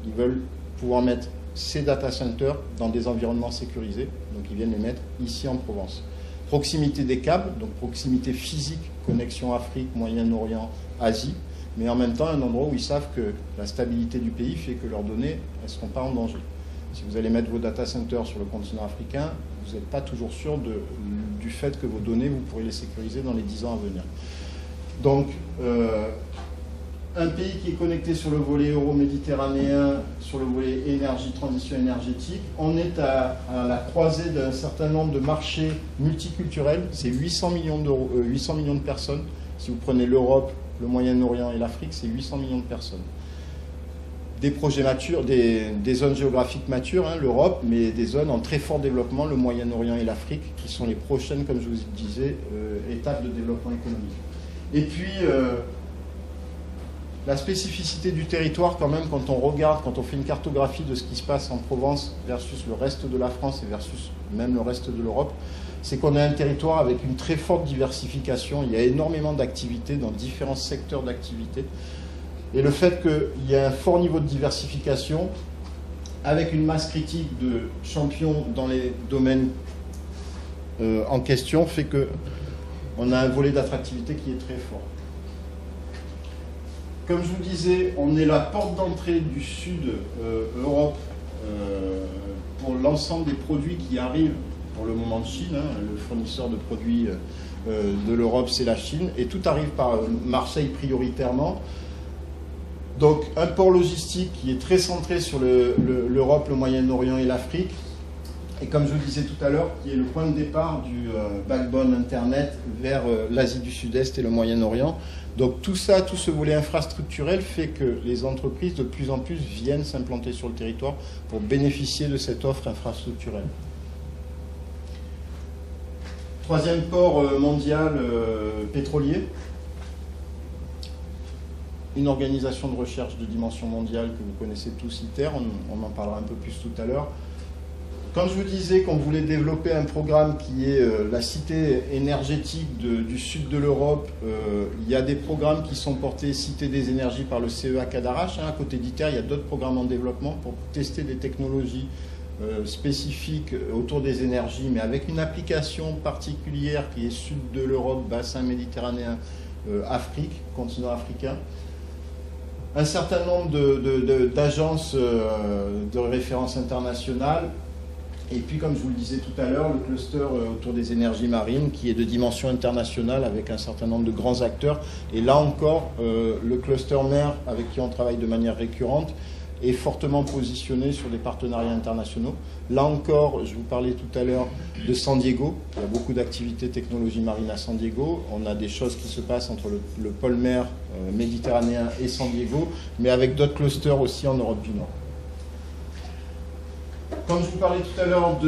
ils veulent pouvoir mettre ces data centers dans des environnements sécurisés. Donc ils viennent les mettre ici en Provence. Proximité des câbles, donc proximité physique, connexion Afrique, Moyen-Orient, Asie, mais en même temps un endroit où ils savent que la stabilité du pays fait que leurs données ne seront pas en danger. Si vous allez mettre vos data centers sur le continent africain, vous n'êtes pas toujours sûr du fait que vos données, vous pourrez les sécuriser dans les 10 ans à venir. Donc, un pays qui est connecté sur le volet euro-méditerranéen, sur le volet énergie, transition énergétique, on est à la croisée d'un certain nombre de marchés multiculturels. C'est 800 millions de personnes. Si vous prenez l'Europe, le Moyen-Orient et l'Afrique, c'est 800 millions de personnes. Des projets matures, des zones géographiques matures, hein, l'Europe, mais des zones en très fort développement, le Moyen-Orient et l'Afrique, qui sont les prochaines, comme je vous disais, étapes de développement économique. Et puis, la spécificité du territoire, quand même, quand on regarde, quand on fait une cartographie de ce qui se passe en Provence versus le reste de la France et versus même le reste de l'Europe, c'est qu'on a un territoire avec une très forte diversification. Il y a énormément d'activités dans différents secteurs d'activité. Et le fait qu'il y ait un fort niveau de diversification, avec une masse critique de champions dans les domaines en question, fait qu'on a un volet d'attractivité qui est très fort. Comme je vous disais, on est la porte d'entrée du sud Europe pour l'ensemble des produits qui arrivent pour le moment de Chine. Hein. Le fournisseur de produits de l'Europe, c'est la Chine. Et tout arrive par Marseille prioritairement. Donc un port logistique qui est très centré sur l'Europe, le Moyen-Orient et l'Afrique. Et comme je vous disais tout à l'heure, qui est le point de départ du backbone Internet vers l'Asie du Sud-Est et le Moyen-Orient. Donc tout ça, tout ce volet infrastructurel fait que les entreprises de plus en plus viennent s'implanter sur le territoire pour bénéficier de cette offre infrastructurelle. Troisième port mondial pétrolier. Une organisation de recherche de dimension mondiale que vous connaissez tous, ITER, on en parlera un peu plus tout à l'heure. Quand je vous disais qu'on voulait développer un programme qui est la cité énergétique du sud de l'Europe, il y a des programmes qui sont portés Cité des énergies par le CEA Cadarache. Hein, à côté d'ITER, il y a d'autres programmes en développement pour tester des technologies spécifiques autour des énergies, mais avec une application particulière qui est sud de l'Europe, bassin méditerranéen, Afrique, continent africain. Un certain nombre d'agences de référence internationales. Et puis, comme je vous le disais tout à l'heure, le cluster autour des énergies marines qui est de dimension internationale avec un certain nombre de grands acteurs. Et là encore, le cluster mer avec qui on travaille de manière récurrente est fortement positionné sur des partenariats internationaux. Là encore, je vous parlais tout à l'heure de San Diego. Il y a beaucoup d'activités technologie marine à San Diego. On a des choses qui se passent entre le pôle mer méditerranéen et San Diego, mais avec d'autres clusters aussi en Europe du Nord. Comme je vous parlais tout à l'heure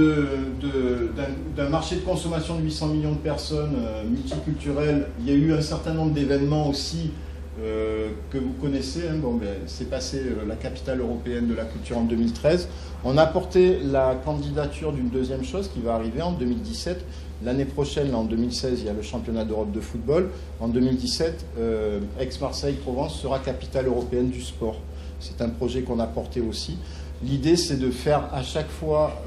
d'un marché de consommation de 800 millions de personnes multiculturel, il y a eu un certain nombre d'événements aussi que vous connaissez. Hein. Bon, ben, c'est passé la capitale européenne de la culture en 2013. On a porté la candidature d'une deuxième chose qui va arriver en 2017. L'année prochaine, en 2016, il y a le championnat d'Europe de football. En 2017, Aix-Marseille-Provence sera capitale européenne du sport. C'est un projet qu'on a porté aussi. L'idée, c'est de faire à chaque fois,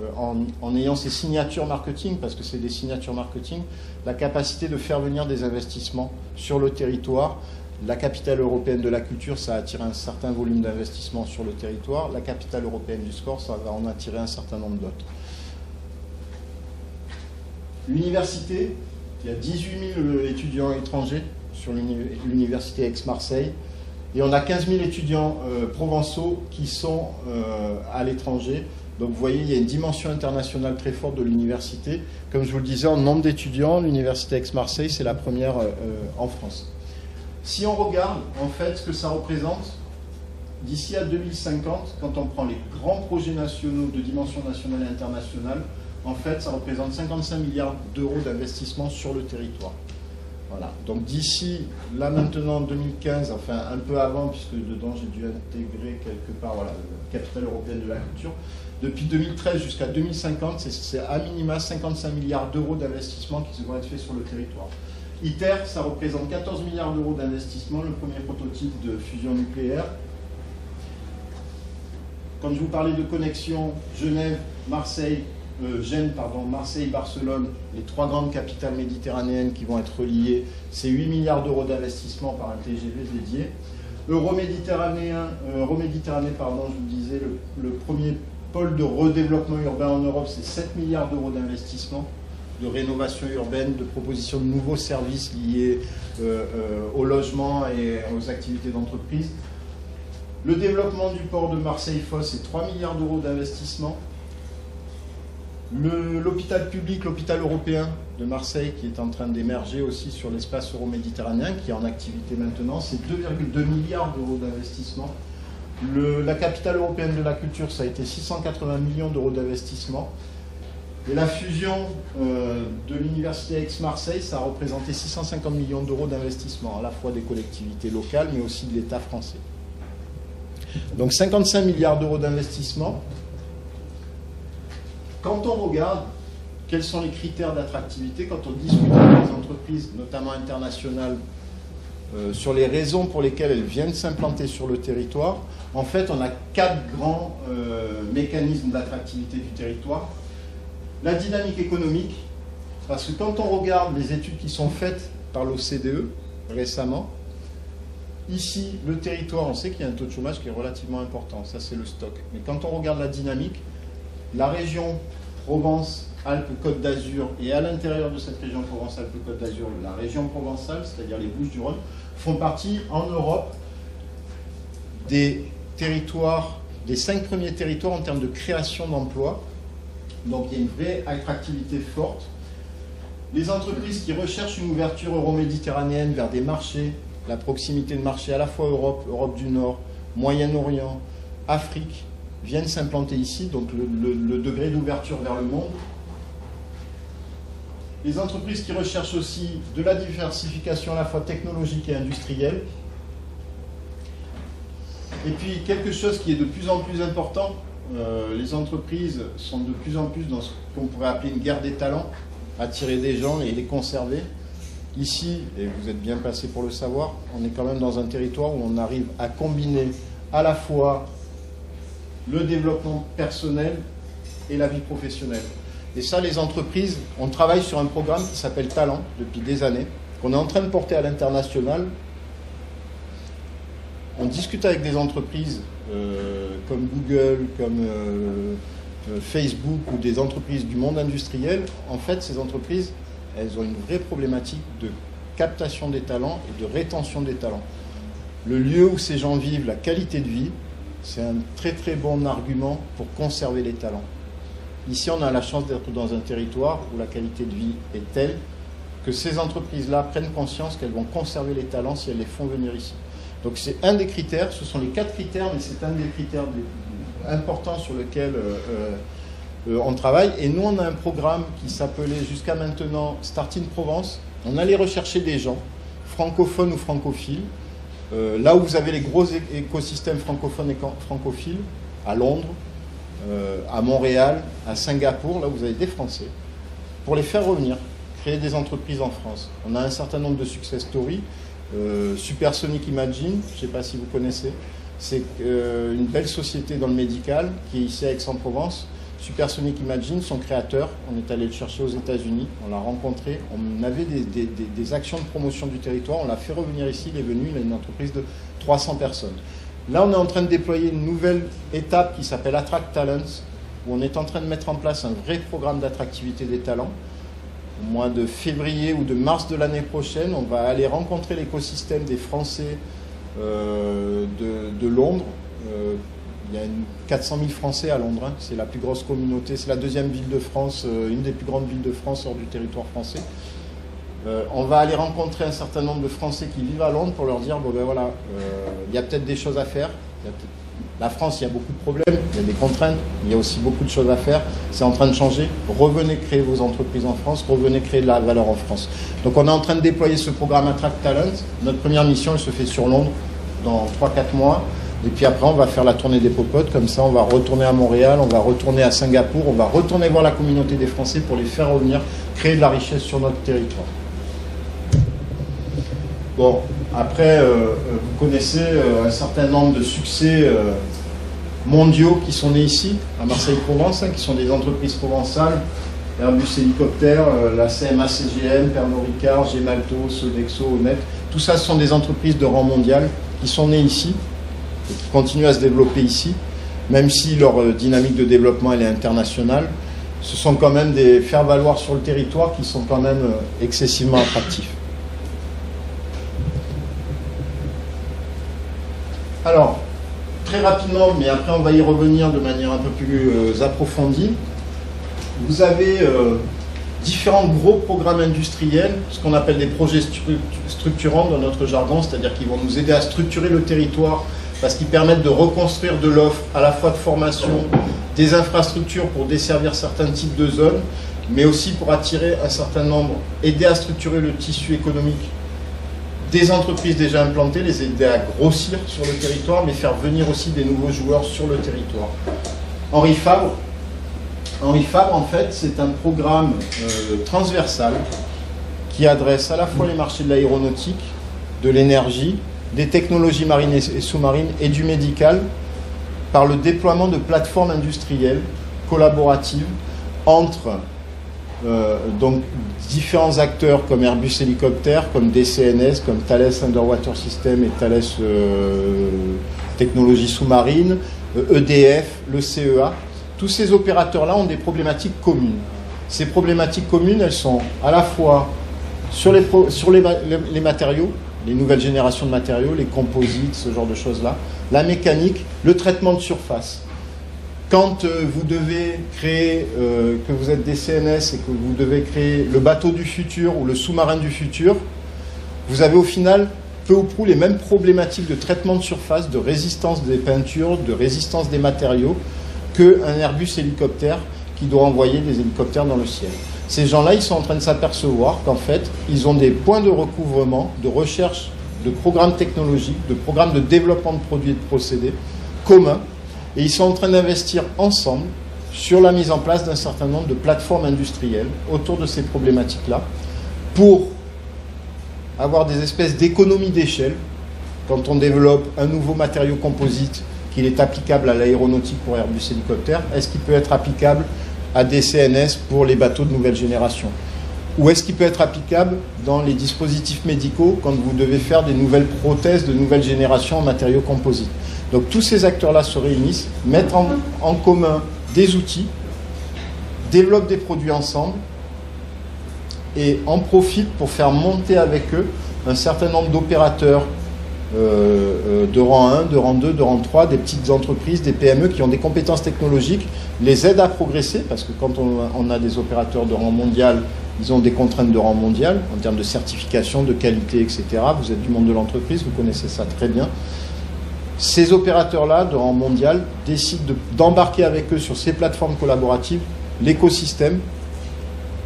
en ayant ces signatures marketing, parce que c'est des signatures marketing, la capacité de faire venir des investissements sur le territoire. La capitale européenne de la culture, ça attire un certain volume d'investissement sur le territoire. La capitale européenne du sport, ça va en attirer un certain nombre d'autres. L'université, il y a 18 000 étudiants étrangers sur l'université Aix-Marseille. Et on a 15 000 étudiants provençaux qui sont à l'étranger. Donc vous voyez, il y a une dimension internationale très forte de l'université. Comme je vous le disais, en nombre d'étudiants, l'université Aix-Marseille, c'est la première en France. Si on regarde en fait ce que ça représente, d'ici à 2050, quand on prend les grands projets nationaux de dimension nationale et internationale, en fait, ça représente 55 milliards d'euros d'investissement sur le territoire. Voilà. Donc d'ici, là maintenant, 2015, enfin un peu avant, puisque dedans j'ai dû intégrer quelque part la capitale européenne de la culture, depuis 2013 jusqu'à 2050, c'est à minima 55 milliards d'euros d'investissement qui vont être faits sur le territoire. ITER, ça représente 14 milliards d'euros d'investissement, le premier prototype de fusion nucléaire. quand je vous parlais de connexion Genève, Marseille, Gênes, pardon, Marseille, Barcelone, les 3 grandes capitales méditerranéennes qui vont être reliées, c'est 8 milliards d'euros d'investissement par un TGV dédié. Euroméditerranée, pardon, je vous disais, le premier pôle de redéveloppement urbain en Europe, c'est 7 milliards d'euros d'investissement, de rénovation urbaine, de proposition de nouveaux services liés au logement et aux activités d'entreprise. Le développement du port de Marseille-Fos, c'est 3 milliards d'euros d'investissement. L'hôpital public, l'hôpital européen de Marseille, qui est en train d'émerger aussi sur l'espace euro-méditerranéen, qui est en activité maintenant, c'est 2,2 milliards d'euros d'investissement. La capitale européenne de la culture, ça a été 680 millions d'euros d'investissement. Et la fusion de l'université Aix-Marseille, ça a représenté 650 millions d'euros d'investissement, à la fois des collectivités locales, mais aussi de l'État français. Donc 55 milliards d'euros d'investissement. Quand on regarde quels sont les critères d'attractivité, quand on discute avec les entreprises, notamment internationales, sur les raisons pour lesquelles elles viennent s'implanter sur le territoire, en fait, on a 4 grands mécanismes d'attractivité du territoire. La dynamique économique, parce que quand on regarde les études qui sont faites par l'OCDE récemment, ici, le territoire, on sait qu'il y a un taux de chômage qui est relativement important, ça c'est le stock. Mais quand on regarde la dynamique, la région Provence-Alpes-Côte d'Azur et à l'intérieur de cette région Provence-Alpes-Côte d'Azur, la région provençale, c'est-à-dire les Bouches-du-Rhône, font partie en Europe des territoires, des 5 premiers territoires en termes de création d'emplois. Donc il y a une vraie attractivité forte. Les entreprises qui recherchent une ouverture euro-méditerranéenne vers des marchés, la proximité de marchés à la fois Europe, Europe du Nord, Moyen-Orient, Afrique, viennent s'implanter ici, donc le degré d'ouverture vers le monde. Les entreprises qui recherchent aussi de la diversification à la fois technologique et industrielle. Et puis quelque chose qui est de plus en plus important, les entreprises sont de plus en plus dans ce qu'on pourrait appeler une guerre des talents, attirer des gens et les conserver. Ici, et vous êtes bien placé pour le savoir, on est quand même dans un territoire où on arrive à combiner à la fois le développement personnel et la vie professionnelle. Et ça, les entreprises, on travaille sur un programme qui s'appelle Talent depuis des années, qu'on est en train de porter à l'international. On discute avec des entreprises comme Google, comme Facebook ou des entreprises du monde industriel. En fait, ces entreprises, elles ont une vraie problématique de captation des talents et de rétention des talents. Le lieu où ces gens vivent, la qualité de vie, c'est un très très bon argument pour conserver les talents. Ici, on a la chance d'être dans un territoire où la qualité de vie est telle que ces entreprises-là prennent conscience qu'elles vont conserver les talents si elles les font venir ici. Donc c'est un des critères, ce sont les 4 critères, mais c'est un des critères importants sur lesquels on travaille. Et nous, on a un programme qui s'appelait jusqu'à maintenant Start in Provence. On allait rechercher des gens, francophones ou francophiles, là où vous avez les gros écosystèmes francophones et francophiles, à Londres, à Montréal, à Singapour, là où vous avez des Français, pour les faire revenir, créer des entreprises en France. On a un certain nombre de success stories. Supersonic Imagine, je ne sais pas si vous connaissez, c'est une belle société dans le médical qui est ici à Aix-en-Provence. Supersonic Imagine, son créateur, on est allé le chercher aux États-Unis, on l'a rencontré, on avait des actions de promotion du territoire, on l'a fait revenir ici, il est venu, il a une entreprise de 300 personnes. Là, on est en train de déployer une nouvelle étape qui s'appelle Attract Talents, où on est en train de mettre en place un vrai programme d'attractivité des talents. Au mois de février ou de mars de l'année prochaine, on va aller rencontrer l'écosystème des Français de Londres. Il y a 400 000 Français à Londres, hein. C'est la plus grosse communauté, c'est la deuxième ville de France, une des plus grandes villes de France hors du territoire français. On va aller rencontrer un certain nombre de Français qui vivent à Londres pour leur dire, bon ben voilà, il y a peut-être des choses à faire. La France, il y a beaucoup de problèmes, il y a des contraintes, mais il y a aussi beaucoup de choses à faire. C'est en train de changer. Revenez créer vos entreprises en France, revenez créer de la valeur en France. Donc on est en train de déployer ce programme Attract Talent. Notre première mission, elle se fait sur Londres dans 3-4 mois. Et puis après, on va faire la tournée des popotes. Comme ça, on va retourner à Montréal, on va retourner à Singapour, on va retourner voir la communauté des Français pour les faire revenir, créer de la richesse sur notre territoire. Bon, après, vous connaissez un certain nombre de succès mondiaux qui sont nés ici, à Marseille-Provence, qui sont des entreprises provençales, Airbus Hélicoptère, la CMA CGM, Pernod Ricard, Gemalto, Sodexo, Onet. Tout ça, ce sont des entreprises de rang mondial qui sont nées ici et qui continuent à se développer ici, même si leur dynamique de développement elle est internationale. Ce sont quand même des faire-valoir sur le territoire qui sont quand même excessivement attractifs. Alors, très rapidement, mais après on va y revenir de manière un peu plus approfondie, vous avez différents gros programmes industriels, ce qu'on appelle des projets structurants dans notre jargon, c'est-à-dire qu'ils vont nous aider à structurer le territoire parce qu'ils permettent de reconstruire de l'offre à la fois de formation, des infrastructures pour desservir certains types de zones, mais aussi pour attirer un certain nombre, aider à structurer le tissu économique des entreprises déjà implantées, les aider à grossir sur le territoire, mais faire venir aussi des nouveaux joueurs sur le territoire. Henri Fabre, en fait, c'est un programme transversal qui adresse à la fois les marchés de l'aéronautique, de l'énergie, des technologies marines et sous-marines et du médical par le déploiement de plateformes industrielles collaboratives entre donc différents acteurs comme Airbus Hélicoptère, comme DCNS, comme Thales Underwater System et Thales Technologies Sous-Marines, EDF, le CEA. Tous ces opérateurs-là ont des problématiques communes. Ces problématiques communes, elles sont à la fois sur les matériaux, les nouvelles générations de matériaux, les composites, ce genre de choses-là, la mécanique, le traitement de surface. Quand vous devez créer, que vous êtes des CNS et que vous devez créer le bateau du futur ou le sous-marin du futur, vous avez au final peu ou prou les mêmes problématiques de traitement de surface, de résistance des peintures, de résistance des matériaux qu'un Airbus hélicoptère qui doit envoyer des hélicoptères dans le ciel. Ces gens-là, ils sont en train de s'apercevoir qu'en fait, ils ont des points de recouvrement, de recherche, de programmes technologiques, de programmes de développement de produits et de procédés communs, et ils sont en train d'investir ensemble sur la mise en place d'un certain nombre de plateformes industrielles autour de ces problématiques-là pour avoir des espèces d'économies d'échelle. Quand on développe un nouveau matériau composite, qu'il est applicable à l'aéronautique pour Airbus Hélicoptère, est-ce qu'il peut être applicable à des CNS pour les bateaux de nouvelle génération? Ou est-ce qu'il peut être applicable dans les dispositifs médicaux quand vous devez faire des nouvelles prothèses de nouvelle génération en matériaux composites? Donc tous ces acteurs-là se réunissent, mettent en commun des outils, développent des produits ensemble et en profitent pour faire monter avec eux un certain nombre d'opérateurs de rang 1, de rang 2, de rang 3, des petites entreprises, des PME qui ont des compétences technologiques, les aident à progresser, parce que quand on a des opérateurs de rang mondial, ils ont des contraintes de rang mondial, en termes de certification, de qualité, etc. Vous êtes du monde de l'entreprise, vous connaissez ça très bien. Ces opérateurs-là, de rang mondial, décident d'embarquer avec eux sur ces plateformes collaboratives l'écosystème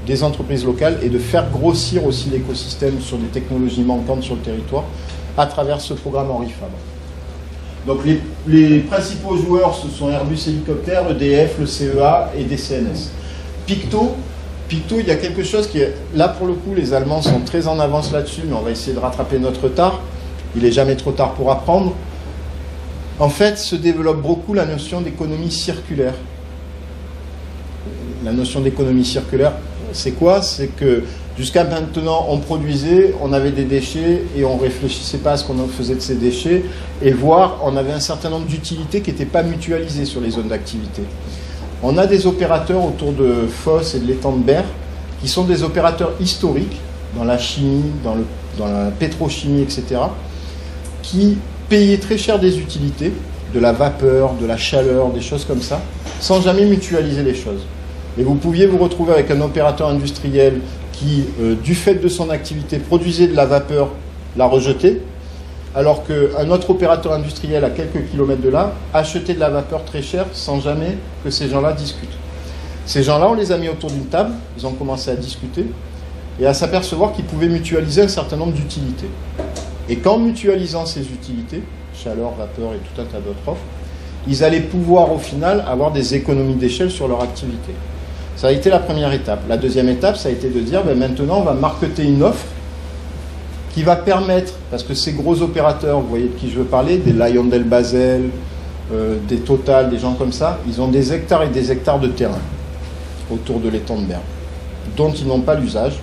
des entreprises locales et de faire grossir aussi l'écosystème sur des technologies manquantes sur le territoire à travers ce programme Henri Fabre. Donc les principaux joueurs, ce sont Airbus Hélicoptère, EDF, le CEA et des CNS. Picto, il y a quelque chose qui est... Là, pour le coup, les Allemands sont très en avance là-dessus, mais on va essayer de rattraper notre retard. Il n'est jamais trop tard pour apprendre. En fait, se développe beaucoup la notion d'économie circulaire. La notion d'économie circulaire, c'est quoi? C'est que jusqu'à maintenant, on produisait, on avait des déchets et on ne réfléchissait pas à ce qu'on en faisait de ces déchets, et voire on avait un certain nombre d'utilités qui n'étaient pas mutualisées sur les zones d'activité. On a des opérateurs autour de Fos et de l'étang de Berre qui sont des opérateurs historiques dans la chimie, dans la pétrochimie, etc., qui payaient très cher des utilités, de la vapeur, de la chaleur, des choses comme ça, sans jamais mutualiser les choses. Et vous pouviez vous retrouver avec un opérateur industriel qui, du fait de son activité, produisait de la vapeur, la rejetait, alors qu'un autre opérateur industriel à quelques kilomètres de là achetait de la vapeur très chère sans jamais que ces gens-là discutent. Ces gens-là, on les a mis autour d'une table, ils ont commencé à discuter et à s'apercevoir qu'ils pouvaient mutualiser un certain nombre d'utilités. Et qu'en mutualisant ces utilités, chaleur, vapeur et tout un tas d'autres offres, ils allaient pouvoir au final avoir des économies d'échelle sur leur activité. Ça a été la première étape. La deuxième étape, ça a été de dire, maintenant on va marketer une offre qui va permettre, parce que ces gros opérateurs, vous voyez de qui je veux parler, des LyondellBasell, des Total, des gens comme ça, ils ont des hectares et des hectares de terrain autour de l'étang de Berne, dont ils n'ont pas l'usage.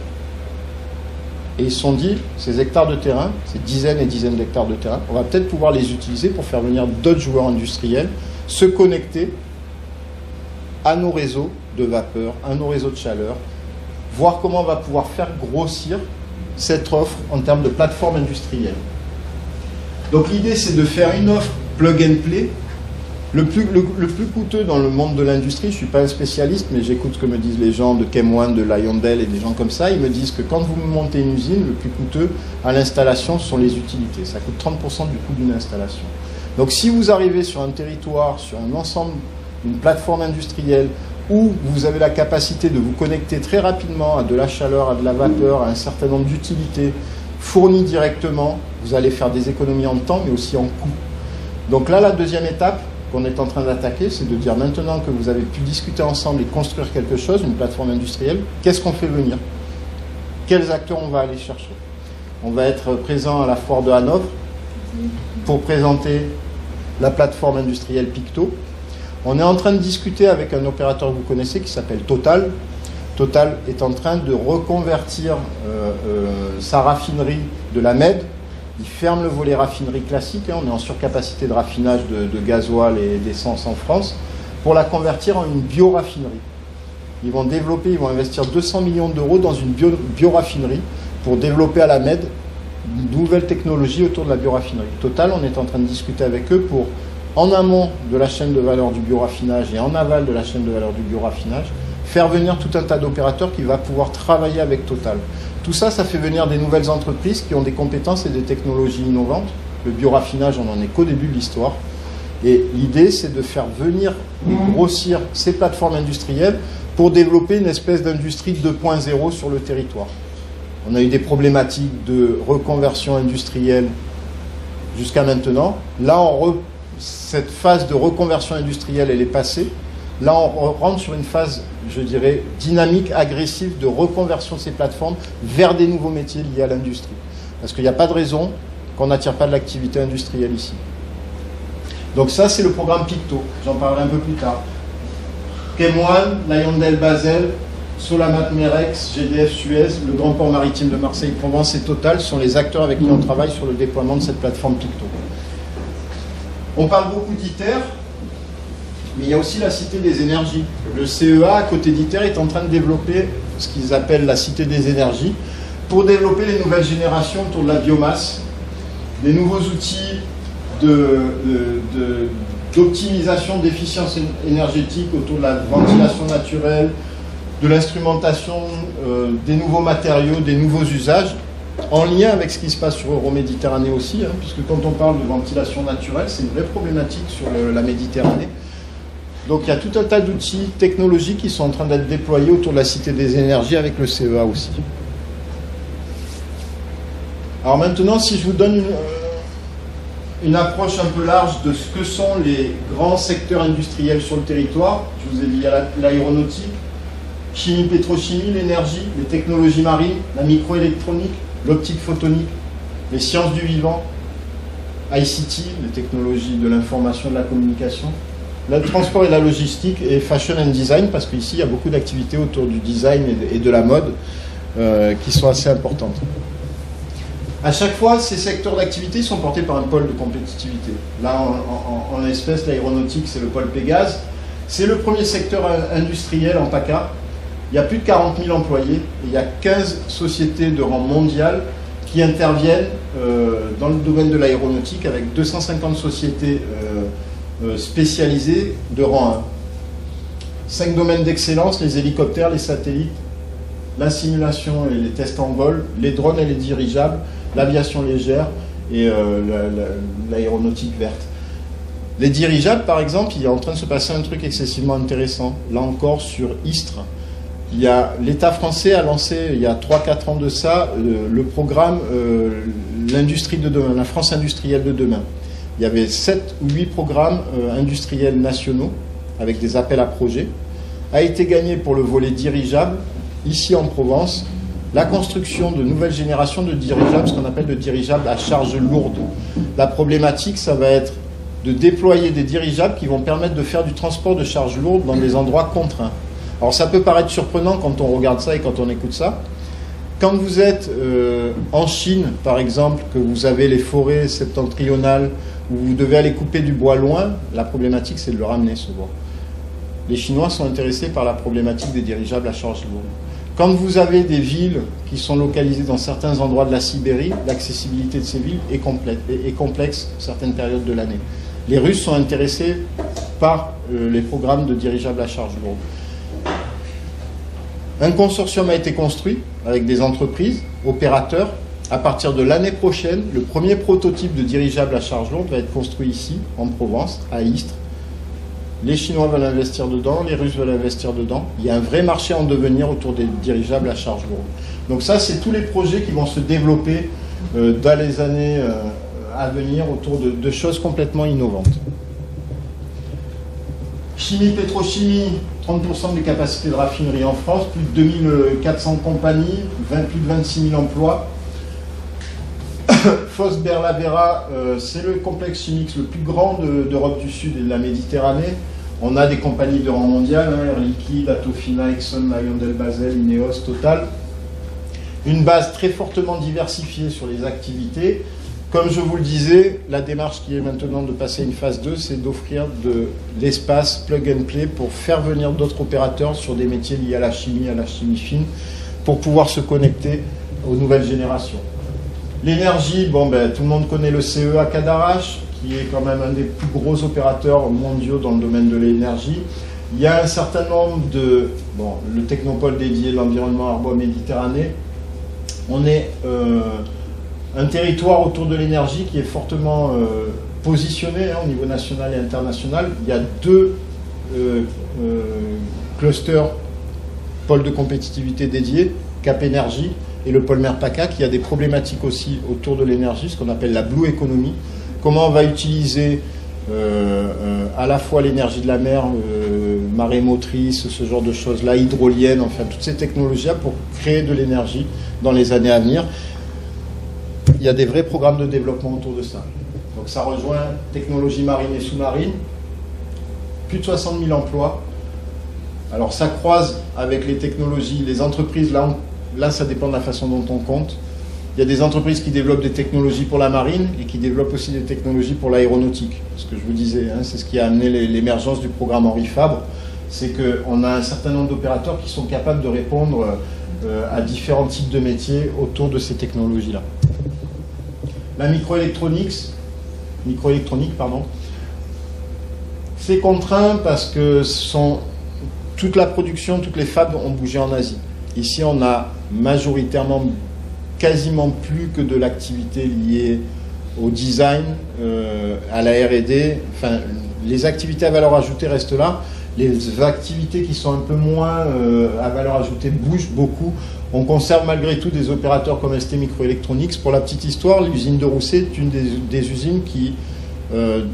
Et ils se sont dit, ces hectares de terrain, ces dizaines et dizaines d'hectares de terrain, on va peut-être pouvoir les utiliser pour faire venir d'autres joueurs industriels, se connecter à nos réseaux de vapeur, à nos réseaux de chaleur, voir comment on va pouvoir faire grossir cette offre en termes de plateforme industrielle. Donc l'idée, c'est de faire une offre plug and play. Le plus coûteux dans le monde de l'industrie, je ne suis pas un spécialiste, mais j'écoute ce que me disent les gens de Chem1, de Lyondell et des gens comme ça. Ils me disent que quand vous montez une usine, le plus coûteux à l'installation sont les utilités. Ça coûte 30% du coût d'une installation. Donc si vous arrivez sur un territoire, sur un ensemble, une plateforme industrielle, où vous avez la capacité de vous connecter très rapidement à de la chaleur, à de la vapeur, à un certain nombre d'utilités fournies directement, vous allez faire des économies en temps, mais aussi en coût. Donc là, la deuxième étape qu'on est en train d'attaquer, c'est de dire maintenant que vous avez pu discuter ensemble et construire quelque chose, une plateforme industrielle, qu'est-ce qu'on fait venir? Quels acteurs on va aller chercher? On va être présent à la foire de Hanovre pour présenter la plateforme industrielle Picto. On est en train de discuter avec un opérateur que vous connaissez qui s'appelle Total. Total est en train de reconvertir sa raffinerie de la Med. Il ferme le volet raffinerie classique, on est en surcapacité de raffinage de gasoil et d'essence en France, pour la convertir en une bioraffinerie. Ils vont développer, ils vont investir 200 millions d'euros dans une bioraffinerie pour développer à la Med une nouvelle technologie autour de la bioraffinerie. Total, on est en train de discuter avec eux pour, en amont de la chaîne de valeur du bioraffinage et en aval de la chaîne de valeur du bioraffinage, faire venir tout un tas d'opérateurs qui vont pouvoir travailler avec Total. Tout ça, ça fait venir des nouvelles entreprises qui ont des compétences et des technologies innovantes. Le bioraffinage, on n'en est qu'au début de l'histoire. Et l'idée, c'est de faire venir et grossir ces plateformes industrielles pour développer une espèce d'industrie 2.0 sur le territoire. On a eu des problématiques de reconversion industrielle jusqu'à maintenant. Là, cette phase de reconversion industrielle, elle est passée. Là, on rentre sur une phase, je dirais, dynamique, agressive de reconversion de ces plateformes vers des nouveaux métiers liés à l'industrie. Parce qu'il n'y a pas de raison qu'on n'attire pas de l'activité industrielle ici. Donc ça, c'est le programme Picto. J'en parlerai un peu plus tard. Chem1, Lyondell Basel, Solamat Merex, GDF Suez, le Grand Port Maritime de Marseille-Provence et Total sont les acteurs avec qui on travaille sur le déploiement de cette plateforme Picto. On parle beaucoup d'ITER. Mais il y a aussi la Cité des énergies. Le CEA, à côté d'ITER, est en train de développer ce qu'ils appellent la Cité des énergies pour développer les nouvelles générations autour de la biomasse, des nouveaux outils d'optimisation d'efficience énergétique autour de la ventilation naturelle, de l'instrumentation, des nouveaux matériaux, des nouveaux usages, en lien avec ce qui se passe sur Euroméditerranée aussi, hein, puisque quand on parle de ventilation naturelle, c'est une vraie problématique sur la Méditerranée. Donc il y a tout un tas d'outils technologiques qui sont en train d'être déployés autour de la Cité des énergies avec le CEA aussi. Alors maintenant, si je vous donne une approche un peu large de ce que sont les grands secteurs industriels sur le territoire, je vous ai dit, il y a l'aéronautique, chimie, pétrochimie, l'énergie, les technologies marines, la microélectronique, l'optique photonique, les sciences du vivant, ICT, les technologies de l'information et de la communication, le transport et la logistique, et fashion and design, parce qu'ici il y a beaucoup d'activités autour du design et de la mode qui sont assez importantes. À chaque fois, ces secteurs d'activité sont portés par un pôle de compétitivité. Là, en espèce, l'aéronautique, c'est le pôle Pégase. C'est le premier secteur industriel en PACA. Il y a plus de 40 000 employés et il y a 15 sociétés de rang mondial qui interviennent dans le domaine de l'aéronautique avec 250 sociétés spécialisées de rang 1. 5 domaines d'excellence, les hélicoptères, les satellites, la simulation et les tests en vol, les drones et les dirigeables, l'aviation légère et l'aéronautique verte. Les dirigeables, par exemple, il est en train de se passer un truc excessivement intéressant. Là encore, sur Istres, l'État français a lancé, il y a 3-4 ans de ça, le programme l'industrie de demain, la France industrielle de demain. Il y avait 7 ou 8 programmes industriels nationaux avec des appels à projets. A été gagné pour le volet dirigeable, ici en Provence, la construction de nouvelles générations de dirigeables, ce qu'on appelle de dirigeables à charge lourde. La problématique, ça va être de déployer des dirigeables qui vont permettre de faire du transport de charges lourdes dans des endroits contraints. Alors ça peut paraître surprenant quand on regarde ça et quand on écoute ça. Quand vous êtes en Chine, par exemple, que vous avez les forêts septentrionales, où vous devez aller couper du bois loin, la problématique c'est de le ramener, ce bois. Les Chinois sont intéressés par la problématique des dirigeables à charge lourde. Quand vous avez des villes qui sont localisées dans certains endroits de la Sibérie, l'accessibilité de ces villes est complexe certaines périodes de l'année. Les Russes sont intéressés par les programmes de dirigeables à charge lourde. Un consortium a été construit avec des entreprises, opérateurs. À partir de l'année prochaine, le premier prototype de dirigeable à charge lourde va être construit ici, en Provence, à Istres. Les Chinois veulent investir dedans, les Russes veulent investir dedans. Il y a un vrai marché en devenir autour des dirigeables à charge lourde. Donc ça, c'est tous les projets qui vont se développer dans les années à venir autour de choses complètement innovantes. Chimie, pétrochimie, 30% des capacités de raffinerie en France, plus de 2400 compagnies, plus de 26 000 emplois. Fos-Berlavera, c'est le complexe chimique le plus grand d'Europe du Sud et de la Méditerranée. On a des compagnies de rang mondial, Air Liquide, Atofina, Exxon, LyondellBasell, Ineos, Total. Une base très fortement diversifiée sur les activités. Comme je vous le disais, la démarche qui est maintenant de passer une phase 2, c'est d'offrir de l'espace plug and play pour faire venir d'autres opérateurs sur des métiers liés à la chimie fine, pour pouvoir se connecter aux nouvelles générations. L'énergie, tout le monde connaît le CEA Cadarache, qui est quand même un des plus gros opérateurs mondiaux dans le domaine de l'énergie. Il y a un certain nombre de... le technopole dédié à l'environnement Arbois-Méditerranée. On est un territoire autour de l'énergie qui est fortement positionné au niveau national et international. Il y a deux clusters, pôles de compétitivité dédiés, Cap Énergie et le pôle Mer-PACA, qui a des problématiques aussi autour de l'énergie, ce qu'on appelle la Blue Economy. Comment on va utiliser à la fois l'énergie de la mer, marée motrice, ce genre de choses-là, hydrolienne, enfin toutes ces technologies-là pour créer de l'énergie dans les années à venir. Il y a des vrais programmes de développement autour de ça. Donc ça rejoint technologie marine et sous-marine, plus de 60 000 emplois. Alors ça croise avec les technologies, les entreprises, là ça dépend de la façon dont on compte. Il y a des entreprises qui développent des technologies pour la marine et qui développent aussi des technologies pour l'aéronautique. Ce que je vous disais, c'est ce qui a amené l'émergence du programme Henri Fabre. C'est qu'on a un certain nombre d'opérateurs qui sont capables de répondre à différents types de métiers autour de ces technologies-là. La microélectronique, c'est contraint parce que toute la production, toutes les fabs ont bougé en Asie. Ici, on a majoritairement quasiment plus que de l'activité liée au design, à la R&D. Enfin, les activités à valeur ajoutée restent là. Les activités qui sont un peu moins à valeur ajoutée bougent beaucoup. On conserve malgré tout des opérateurs comme ST Microelectronics. Pour la petite histoire, l'usine de Rousset est une des usines qui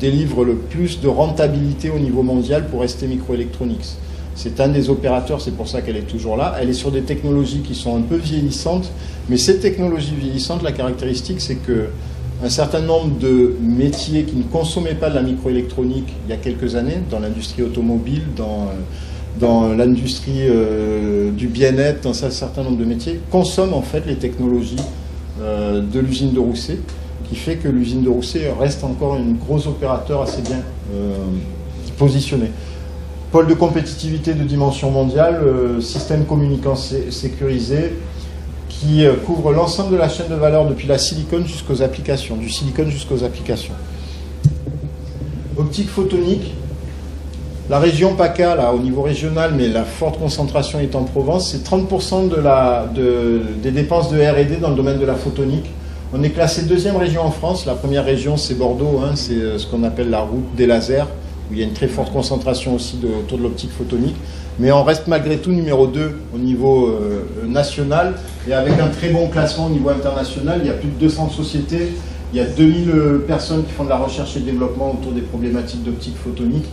délivre le plus de rentabilité au niveau mondial pour ST Microelectronics. C'est un des opérateurs, c'est pour ça qu'elle est toujours là. Elle est sur des technologies qui sont un peu vieillissantes, mais ces technologies vieillissantes, la caractéristique, c'est que un certain nombre de métiers qui ne consommaient pas de la microélectronique il y a quelques années, dans l'industrie automobile, dans l'industrie du bien-être, dans un certain nombre de métiers, consomment en fait les technologies de l'usine de Rousset, qui fait que l'usine de Rousset reste encore un gros opérateur assez bien positionné. Pôle de compétitivité de dimension mondiale, système communicant sécurisé, qui couvre l'ensemble de la chaîne de valeur depuis la silicone jusqu'aux applications, du silicone jusqu'aux applications. Optique photonique, la région PACA, là, au niveau régional, mais la forte concentration est en Provence, c'est 30% des dépenses de R&D dans le domaine de la photonique. On est classé deuxième région en France, la première région c'est Bordeaux, c'est ce qu'on appelle la route des lasers, où il y a une très forte concentration aussi autour de l'optique photonique. Mais on reste malgré tout numéro 2 au niveau national, et avec un très bon classement au niveau international. Il y a plus de 200 sociétés, il y a 2000 personnes qui font de la recherche et développement autour des problématiques d'optique photonique.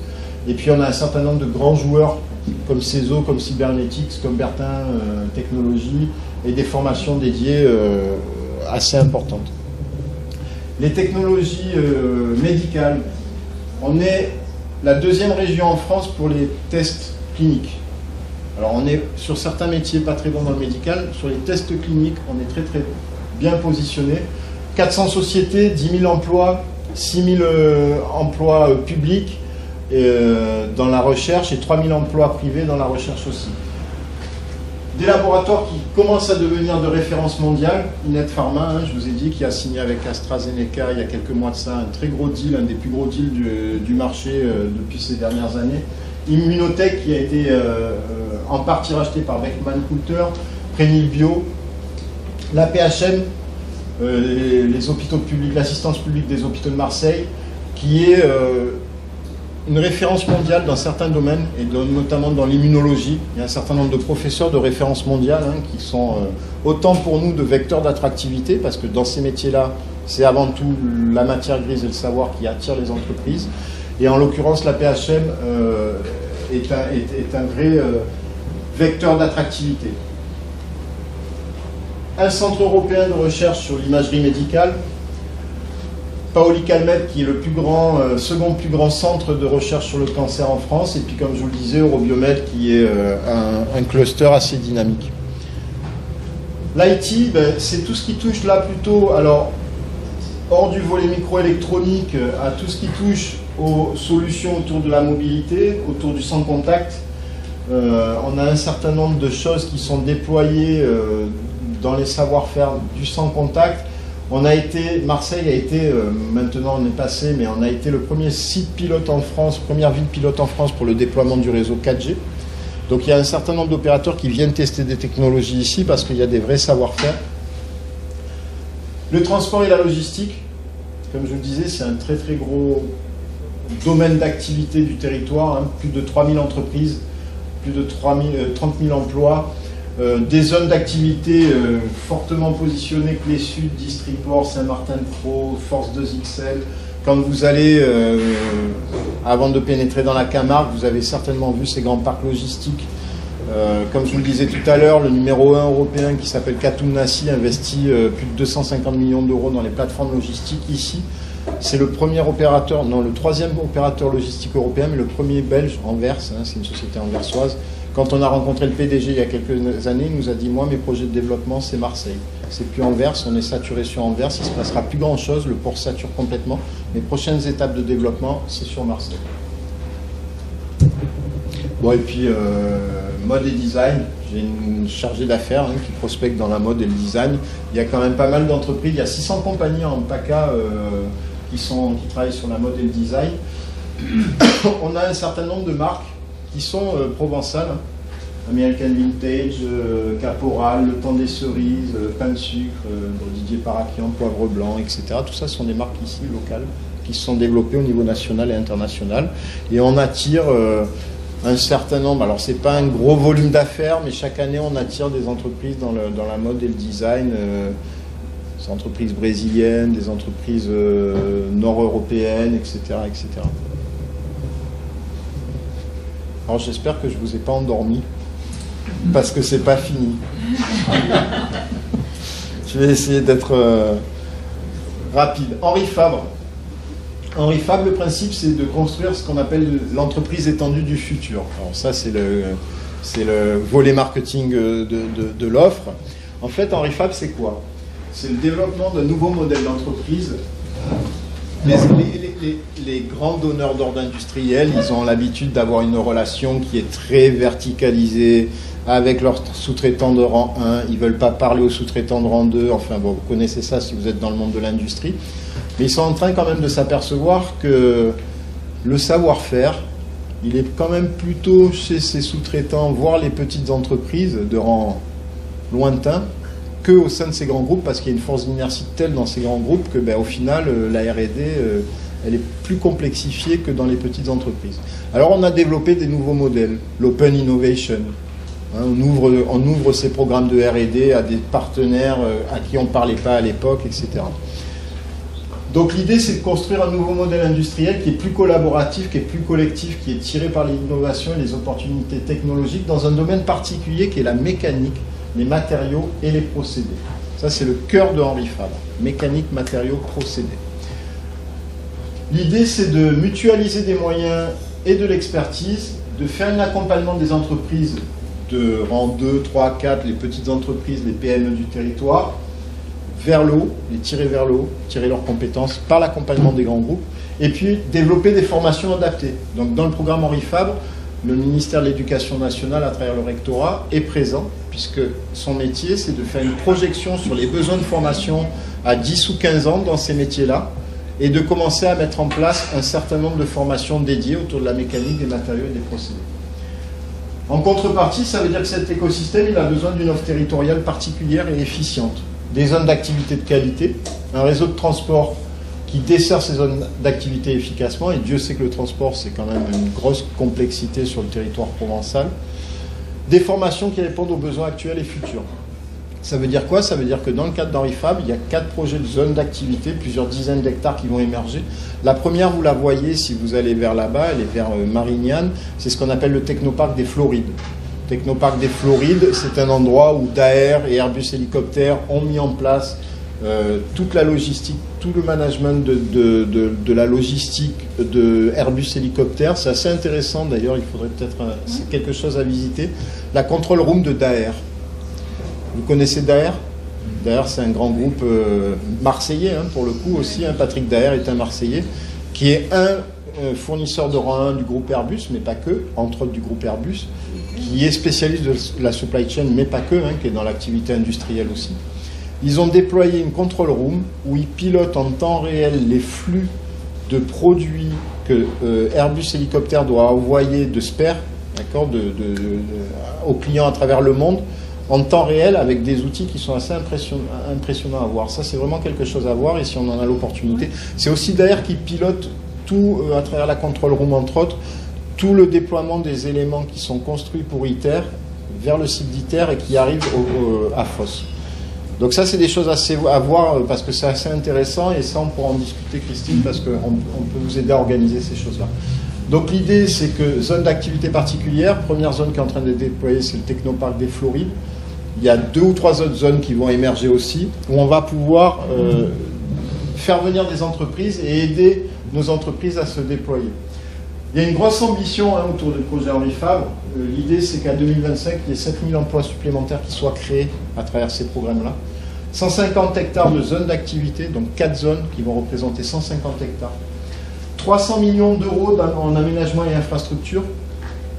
Et puis on a un certain nombre de grands joueurs, comme CESO, comme Cybernetics, comme Bertin Technologies, et des formations dédiées assez importantes. Les technologies médicales, On est la deuxième région en France pour les tests cliniques. Alors on est sur certains métiers pas très bons dans le médical, sur les tests cliniques on est très très bien positionné. 400 sociétés, 10 000 emplois, 6 000 emplois publics dans la recherche et 3 000 emplois privés dans la recherche aussi. Des laboratoires qui commencent à devenir de référence mondiale. Inet Pharma, hein, je vous ai dit, qui a signé avec AstraZeneca il y a quelques mois de ça un très gros deal, un des plus gros deals du marché depuis ces dernières années. Immunotech qui a été en partie racheté par Beckman Coulter, Prénil Bio, la PHM, les hôpitaux publics, l'assistance publique des hôpitaux de Marseille, qui est une référence mondiale dans certains domaines, et notamment dans l'immunologie. Il y a un certain nombre de professeurs de référence mondiale hein, qui sont autant pour nous de vecteurs d'attractivité, parce que dans ces métiers-là, c'est avant tout la matière grise et le savoir qui attire les entreprises. Et en l'occurrence, la PHM est un vrai vecteur d'attractivité. Un centre européen de recherche sur l'imagerie médicale, Paoli Calmette qui est le second plus grand centre de recherche sur le cancer en France, et puis comme je vous le disais, Eurobiomed qui est un cluster assez dynamique. L'IT, ben, c'est tout ce qui touche là plutôt, alors hors du volet microélectronique, à tout ce qui touche aux solutions autour de la mobilité, autour du sans contact. On a un certain nombre de choses qui sont déployées dans les savoir-faire du sans contact. Marseille a été, maintenant on est passé, mais on a été le premier site pilote en France, première ville pilote en France pour le déploiement du réseau 4G. Donc il y a un certain nombre d'opérateurs qui viennent tester des technologies ici parce qu'il y a des vrais savoir-faire. Le transport et la logistique, comme je vous le disais, c'est un très très gros domaine d'activité du territoire, hein, plus de 3000 entreprises, plus de 30 000 emplois. Des zones d'activité fortement positionnées, Clé Sud, Distriport, Saint-Martin-de-Croix, Force 2XL. Quand vous allez, avant de pénétrer dans la Camargue, vous avez certainement vu ces grands parcs logistiques. Comme je vous le disais tout à l'heure, le numéro 1 européen qui s'appelle Katoum Nassi investit plus de 250 millions d'euros dans les plateformes logistiques ici. C'est le premier opérateur, non, le troisième opérateur logistique européen, mais le premier belge, Anvers, hein, c'est une société anversoise. Quand on a rencontré le PDG il y a quelques années, il nous a dit « Moi, mes projets de développement, c'est Marseille. C'est plus Anvers, on est saturé sur Anvers, il ne se passera plus grand-chose, le port sature complètement. Les prochaines étapes de développement, c'est sur Marseille. » Bon, et puis, mode et design, j'ai une chargée d'affaires hein, qui prospecte dans la mode et le design. Il y a quand même pas mal d'entreprises, il y a 600 compagnies en PACA qui travaillent sur la mode et le design. On a un certain nombre de marques qui sont provençales, American Vintage, Caporal, Le Temps des Cerises, Pain de Sucre, Didier Parakian, Poivre Blanc, etc. Tout ça sont des marques ici, locales, qui se sont développées au niveau national et international. Et on attire un certain nombre, alors c'est pas un gros volume d'affaires, mais chaque année on attire des entreprises dans la mode et le design, des entreprises brésiliennes, des entreprises nord-européennes, etc., etc. Alors j'espère que je ne vous ai pas endormi, parce que c'est pas fini. Je vais essayer d'être rapide. Henri Fabre. Henri Fabre, le principe, c'est de construire ce qu'on appelle l'entreprise étendue du futur. Alors ça, c'est le volet marketing de l'offre. En fait, Henri Fabre, c'est quoi? C'est le développement d'un nouveau modèle d'entreprise. Les grands donneurs d'ordre industriels, ils ont l'habitude d'avoir une relation qui est très verticalisée avec leurs sous-traitants de rang 1. Ils ne veulent pas parler aux sous-traitants de rang 2. Enfin bon, vous connaissez ça si vous êtes dans le monde de l'industrie. Mais ils sont en train quand même de s'apercevoir que le savoir-faire, il est quand même plutôt chez ces sous-traitants, voire les petites entreprises de rang lointain, qu'au sein de ces grands groupes, parce qu'il y a une force d'inertie telle dans ces grands groupes que, ben, au final, la R&D, elle est plus complexifiée que dans les petites entreprises. Alors, on a développé des nouveaux modèles, l'Open Innovation. Hein, on ouvre ces programmes de R&D à des partenaires à qui on ne parlait pas à l'époque, etc. Donc, l'idée, c'est de construire un nouveau modèle industriel qui est plus collaboratif, qui est plus collectif, qui est tiré par l'innovation et les opportunités technologiques dans un domaine particulier qui est la mécanique, les matériaux et les procédés. Ça, c'est le cœur de Henri Fabre. Mécanique, matériaux, procédés. L'idée, c'est de mutualiser des moyens et de l'expertise, de faire un accompagnement des entreprises de rang 2, 3, 4, les petites entreprises, les PME du territoire, vers le haut, les tirer vers le haut, tirer leurs compétences par l'accompagnement des grands groupes, et puis développer des formations adaptées. Donc dans le programme Henri Fabre, le ministère de l'Éducation nationale, à travers le rectorat, est présent, puisque son métier, c'est de faire une projection sur les besoins de formation à 10 ou 15 ans dans ces métiers-là, et de commencer à mettre en place un certain nombre de formations dédiées autour de la mécanique, des matériaux et des procédés. En contrepartie, ça veut dire que cet écosystème, il a besoin d'une offre territoriale particulière et efficiente. Des zones d'activité de qualité, un réseau de transport qui dessert ces zones d'activité efficacement, et Dieu sait que le transport, c'est quand même une grosse complexité sur le territoire provençal, des formations qui répondent aux besoins actuels et futurs. Ça veut dire quoi? Ça veut dire que dans le cadre d'Henri Fabre, il y a 4 projets de zones d'activité, plusieurs dizaines d'hectares qui vont émerger. La première, vous la voyez si vous allez vers là-bas, elle est vers Marignane, c'est ce qu'on appelle le Technoparc des Florides. Technoparc des Florides, c'est un endroit où Daher et Airbus Hélicoptères ont mis en place toute la logistique, tout le management de la logistique de Airbus Hélicoptères. C'est assez intéressant d'ailleurs, il faudrait peut-être c'est quelque chose à visiter. La control room de Daher. Vous connaissez Daher? Daher, c'est un grand groupe marseillais, hein, pour le coup aussi. Hein. Patrick Daher est un Marseillais qui est un fournisseur de rang 1 du groupe Airbus, mais pas que, entre autres du groupe Airbus, qui est spécialiste de la supply chain, mais pas que, hein, qui est dans l'activité industrielle aussi. Ils ont déployé une control room où ils pilotent en temps réel les flux de produits que Airbus Hélicoptère doit envoyer de spares, d'accord, aux clients à travers le monde, en temps réel avec des outils qui sont assez impressionnants à voir. Ça, c'est vraiment quelque chose à voir, et si on en a l'opportunité. C'est aussi d'ailleurs qui pilote tout, à travers la control room entre autres, tout le déploiement des éléments qui sont construits pour ITER vers le site d'ITER et qui arrivent à FOSS. Donc ça, c'est des choses à voir parce que c'est assez intéressant, et ça, on pourra en discuter, Christine, parce qu'on peut vous aider à organiser ces choses-là. Donc l'idée, c'est que zone d'activité particulière, première zone qui est en train d'être déployée, c'est le Technoparc des Florides. Il y a 2 ou 3 autres zones qui vont émerger aussi, où on va pouvoir faire venir des entreprises et aider nos entreprises à se déployer. Il y a une grosse ambition, hein, autour du projet Henri Fabre. L'idée, c'est qu'à 2025, il y ait 7000 emplois supplémentaires qui soient créés à travers ces programmes-là. 150 hectares de zones d'activité, donc 4 zones qui vont représenter 150 hectares. 300 millions d'euros en aménagement et infrastructure.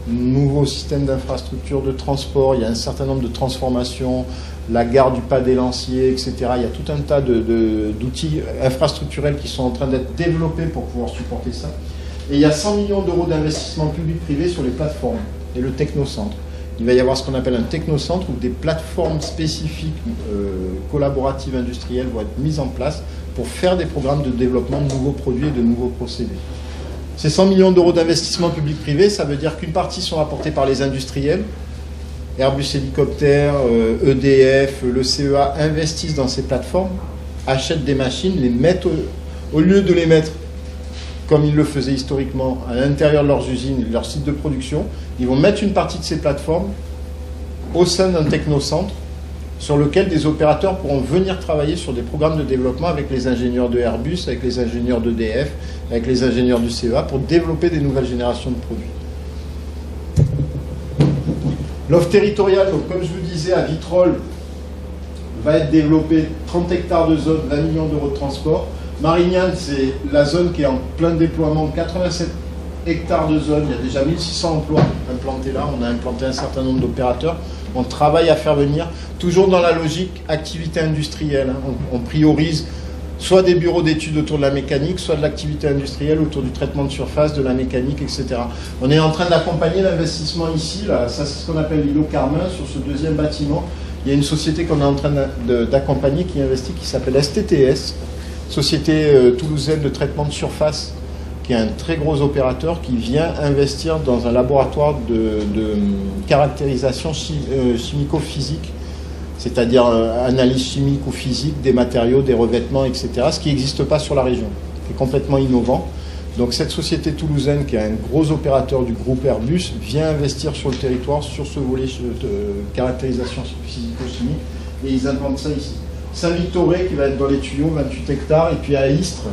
Nouveau système d'infrastructure de transport, il y a un certain nombre de transformations, la gare du Pas des Lanciers, etc. Il y a tout un tas d'outils infrastructurels qui sont en train d'être développés pour pouvoir supporter ça. Et il y a 100 millions d'euros d'investissement public-privé sur les plateformes et le technocentre. Il va y avoir ce qu'on appelle un technocentre où des plateformes spécifiques collaboratives industrielles vont être mises en place pour faire des programmes de développement de nouveaux produits et de nouveaux procédés. Ces 100 millions d'euros d'investissement public-privé, ça veut dire qu'une partie sont apportés par les industriels. Airbus Hélicoptère, EDF, le CEA investissent dans ces plateformes, achètent des machines, les mettent au lieu de les mettre comme ils le faisaient historiquement à l'intérieur de leurs usines et de leurs sites de production, ils vont mettre une partie de ces plateformes au sein d'un technocentre sur lequel des opérateurs pourront venir travailler sur des programmes de développement avec les ingénieurs de Airbus, avec les ingénieurs d'EDF, avec les ingénieurs du CEA pour développer des nouvelles générations de produits. L'offre territoriale, donc comme je vous disais, à Vitrolles, va être développée 30 hectares de zone, 20 millions d'euros de transport. Marignane, c'est la zone qui est en plein déploiement, 87 hectares de zone, il y a déjà 1600 emplois implantés là, on a implanté un certain nombre d'opérateurs, on travaille à faire venir, toujours dans la logique activité industrielle, hein. On priorise soit des bureaux d'études autour de la mécanique, soit de l'activité industrielle autour du traitement de surface, de la mécanique, etc. On est en train d'accompagner l'investissement ici, là, ça c'est ce qu'on appelle l'îlot Carmin, sur ce deuxième bâtiment. Il y a une société qu'on est en train d'accompagner qui investit, qui s'appelle STTS, société toulousaine de traitement de surface, qui est un très gros opérateur qui vient investir dans un laboratoire de caractérisation chimico-physique, c'est-à-dire analyse chimique ou physique des matériaux, des revêtements, etc., ce qui n'existe pas sur la région, qui est complètement innovant. Donc cette société toulousaine, qui est un gros opérateur du groupe Airbus, vient investir sur le territoire sur ce volet de caractérisation physico-chimique, et ils implantent ça ici. Saint-Victoré, qui va être dans les tuyaux, 28 hectares, et puis à Istres,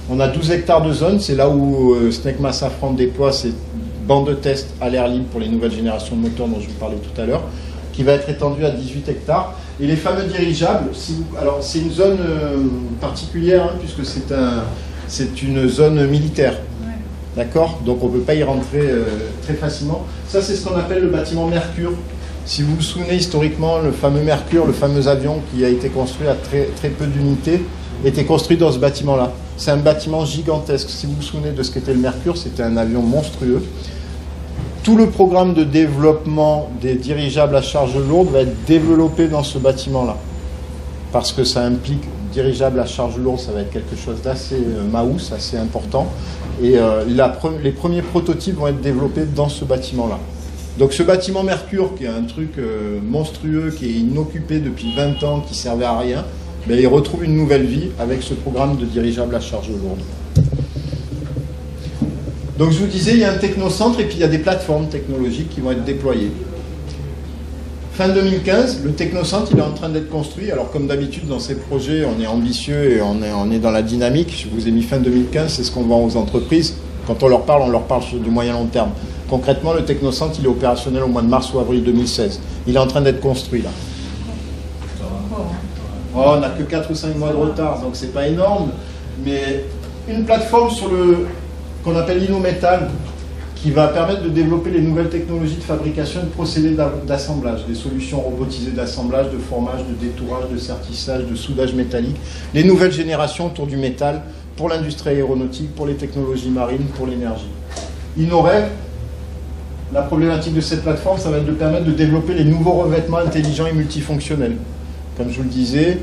On a 12 hectares de zone, c'est là où Snecma Safran déploie ses bandes de test à l'air libre pour les nouvelles générations de moteurs dont je vous parlais tout à l'heure, qui va être étendue à 18 hectares. Et les fameux dirigeables, alors c'est une zone particulière, hein, puisque c'est une zone militaire. D'accord? Donc on ne peut pas y rentrer très facilement. Ça, c'est ce qu'on appelle le bâtiment Mercure. Si vous vous souvenez historiquement, le fameux Mercure, le fameux avion qui a été construit à très peu d'unités, était construit dans ce bâtiment-là. C'est un bâtiment gigantesque. Si vous vous souvenez de ce qu'était le Mercure, c'était un avion monstrueux. Tout le programme de développement des dirigeables à charge lourde va être développé dans ce bâtiment-là. Parce que ça implique dirigeable à charge lourde, ça va être quelque chose d'assez maous, assez important. Et les premiers prototypes vont être développés dans ce bâtiment-là. Donc ce bâtiment Mercure, qui est un truc monstrueux, qui est inoccupé depuis 20 ans, qui servait à rien, ben, il retrouve une nouvelle vie avec ce programme de dirigeable à charge lourde. Donc je vous disais, il y a un technocentre et puis il y a des plateformes technologiques qui vont être déployées. Fin 2015, le technocentre il est en train d'être construit. Alors comme d'habitude dans ces projets, on est ambitieux et on est dans la dynamique. Je vous ai mis fin 2015, c'est ce qu'on vend aux entreprises. Quand on leur parle sur du moyen long terme. Concrètement, le technocentre il est opérationnel au mois de mars ou avril 2016. Il est en train d'être construit là. Oh, on n'a que 4 ou 5 mois de retard, donc c'est pas énorme. Mais une plateforme sur qu'on appelle Inometal, qui va permettre de développer les nouvelles technologies de fabrication et de procédés d'assemblage, des solutions robotisées d'assemblage, de formage, de détourage, de sertissage, de soudage métallique, les nouvelles générations autour du métal, pour l'industrie aéronautique, pour les technologies marines, pour l'énergie. InnoRêve, la problématique de cette plateforme, ça va être de permettre de développer les nouveaux revêtements intelligents et multifonctionnels. Comme je vous le disais,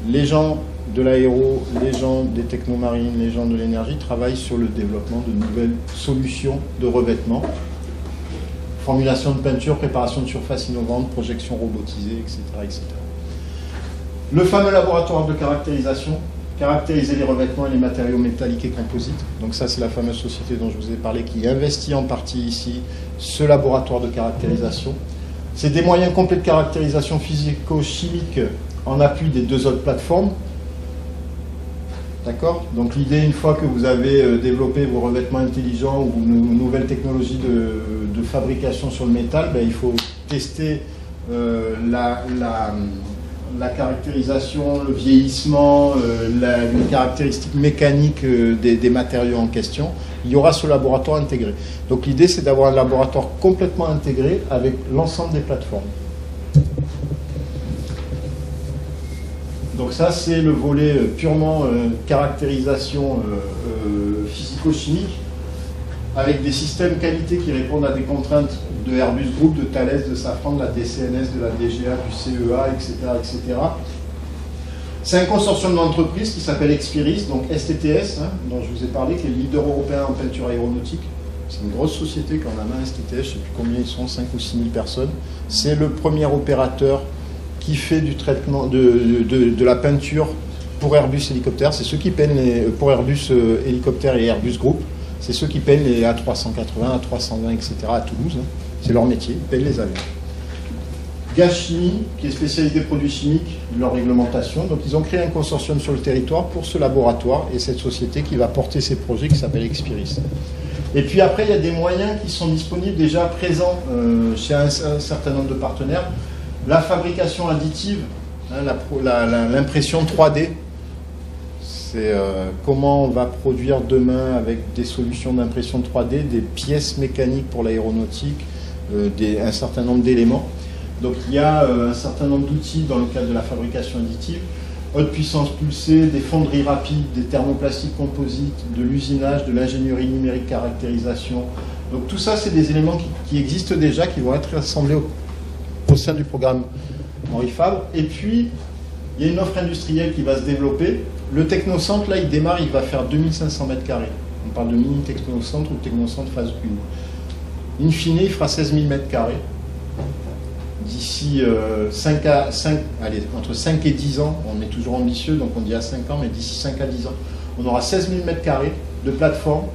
les gens de l'aéro, les gens des technomarines, les gens de l'énergie travaillent sur le développement de nouvelles solutions de revêtement. Formulation de peinture, préparation de surface innovante, projection robotisée, etc., etc. Le fameux laboratoire de caractérisation, caractériser les revêtements et les matériaux métalliques et composites. Donc ça, c'est la fameuse société dont je vous ai parlé qui investit en partie ici ce laboratoire de caractérisation. C'est des moyens complets de caractérisation physico-chimique en appui des 2 autres plateformes. D'accord? Donc l'idée, une fois que vous avez développé vos revêtements intelligents ou une nouvelle technologie de fabrication sur le métal, ben, il faut tester la caractérisation, le vieillissement, les caractéristiques mécaniques des matériaux en question. Il y aura ce laboratoire intégré. Donc l'idée, c'est d'avoir un laboratoire complètement intégré avec l'ensemble des plateformes. Donc ça, c'est le volet purement caractérisation physico-chimique, avec des systèmes qualité qui répondent à des contraintes de Airbus Group, de Thales, de Safran, de la DCNS, de la DGA, du CEA, etc. etc. C'est un consortium d'entreprises qui s'appelle Expiris, donc STTS, hein, dont je vous ai parlé, qui est le leader européen en peinture aéronautique. C'est une grosse société qui en a main, STTS, je ne sais plus combien ils sont, 5 ou 6 000 personnes. C'est le premier opérateur qui fait du traitement de la peinture pour Airbus hélicoptères. C'est ceux qui peignent pour Airbus hélicoptères et Airbus Group. C'est ceux qui peignent les A380, A320, etc. à Toulouse. Hein. C'est leur métier, ils peignent les avions. Gaz Chimie, qui est spécialisé produits chimiques, de leur réglementation. Donc ils ont créé un consortium sur le territoire pour ce laboratoire et cette société qui va porter ces projets qui s'appelle Expiris. Et puis après, il y a des moyens qui sont disponibles déjà présents chez un certain nombre de partenaires. La fabrication additive, hein, l'impression 3D, c'est comment on va produire demain avec des solutions d'impression 3D, des pièces mécaniques pour l'aéronautique, un certain nombre d'éléments. Donc il y a un certain nombre d'outils dans le cadre de la fabrication additive, haute puissance pulsée, des fonderies rapides, des thermoplastiques composites, de l'usinage, de l'ingénierie numérique caractérisation. Donc tout ça, c'est des éléments qui existent déjà, qui vont être assemblés au sein du programme Henri Fabre. Et puis, il y a une offre industrielle qui va se développer. Le technocentre, là, il démarre, il va faire 2500 m². On parle de mini technocentre ou technocentre phase 1. In fine, il fera 16 000 m². D'ici entre 5 et 10 ans, on est toujours ambitieux, donc on dit à 5 ans, mais d'ici 5 à 10 ans, on aura 16 000 m² de plateforme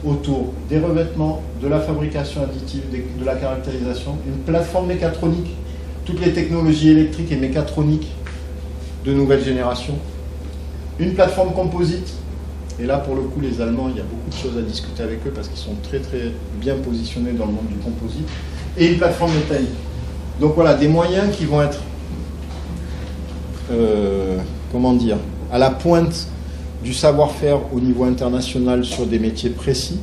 autour des revêtements, de la fabrication additive, de la caractérisation, une plateforme mécatronique, toutes les technologies électriques et mécatroniques de nouvelle génération, une plateforme composite Et là, pour le coup, les Allemands, il y a beaucoup de choses à discuter avec eux parce qu'ils sont très très bien positionnés dans le monde du composite. Et une plateforme métallique. Donc voilà, des moyens qui vont être, comment dire, à la pointe du savoir-faire au niveau international sur des métiers précis.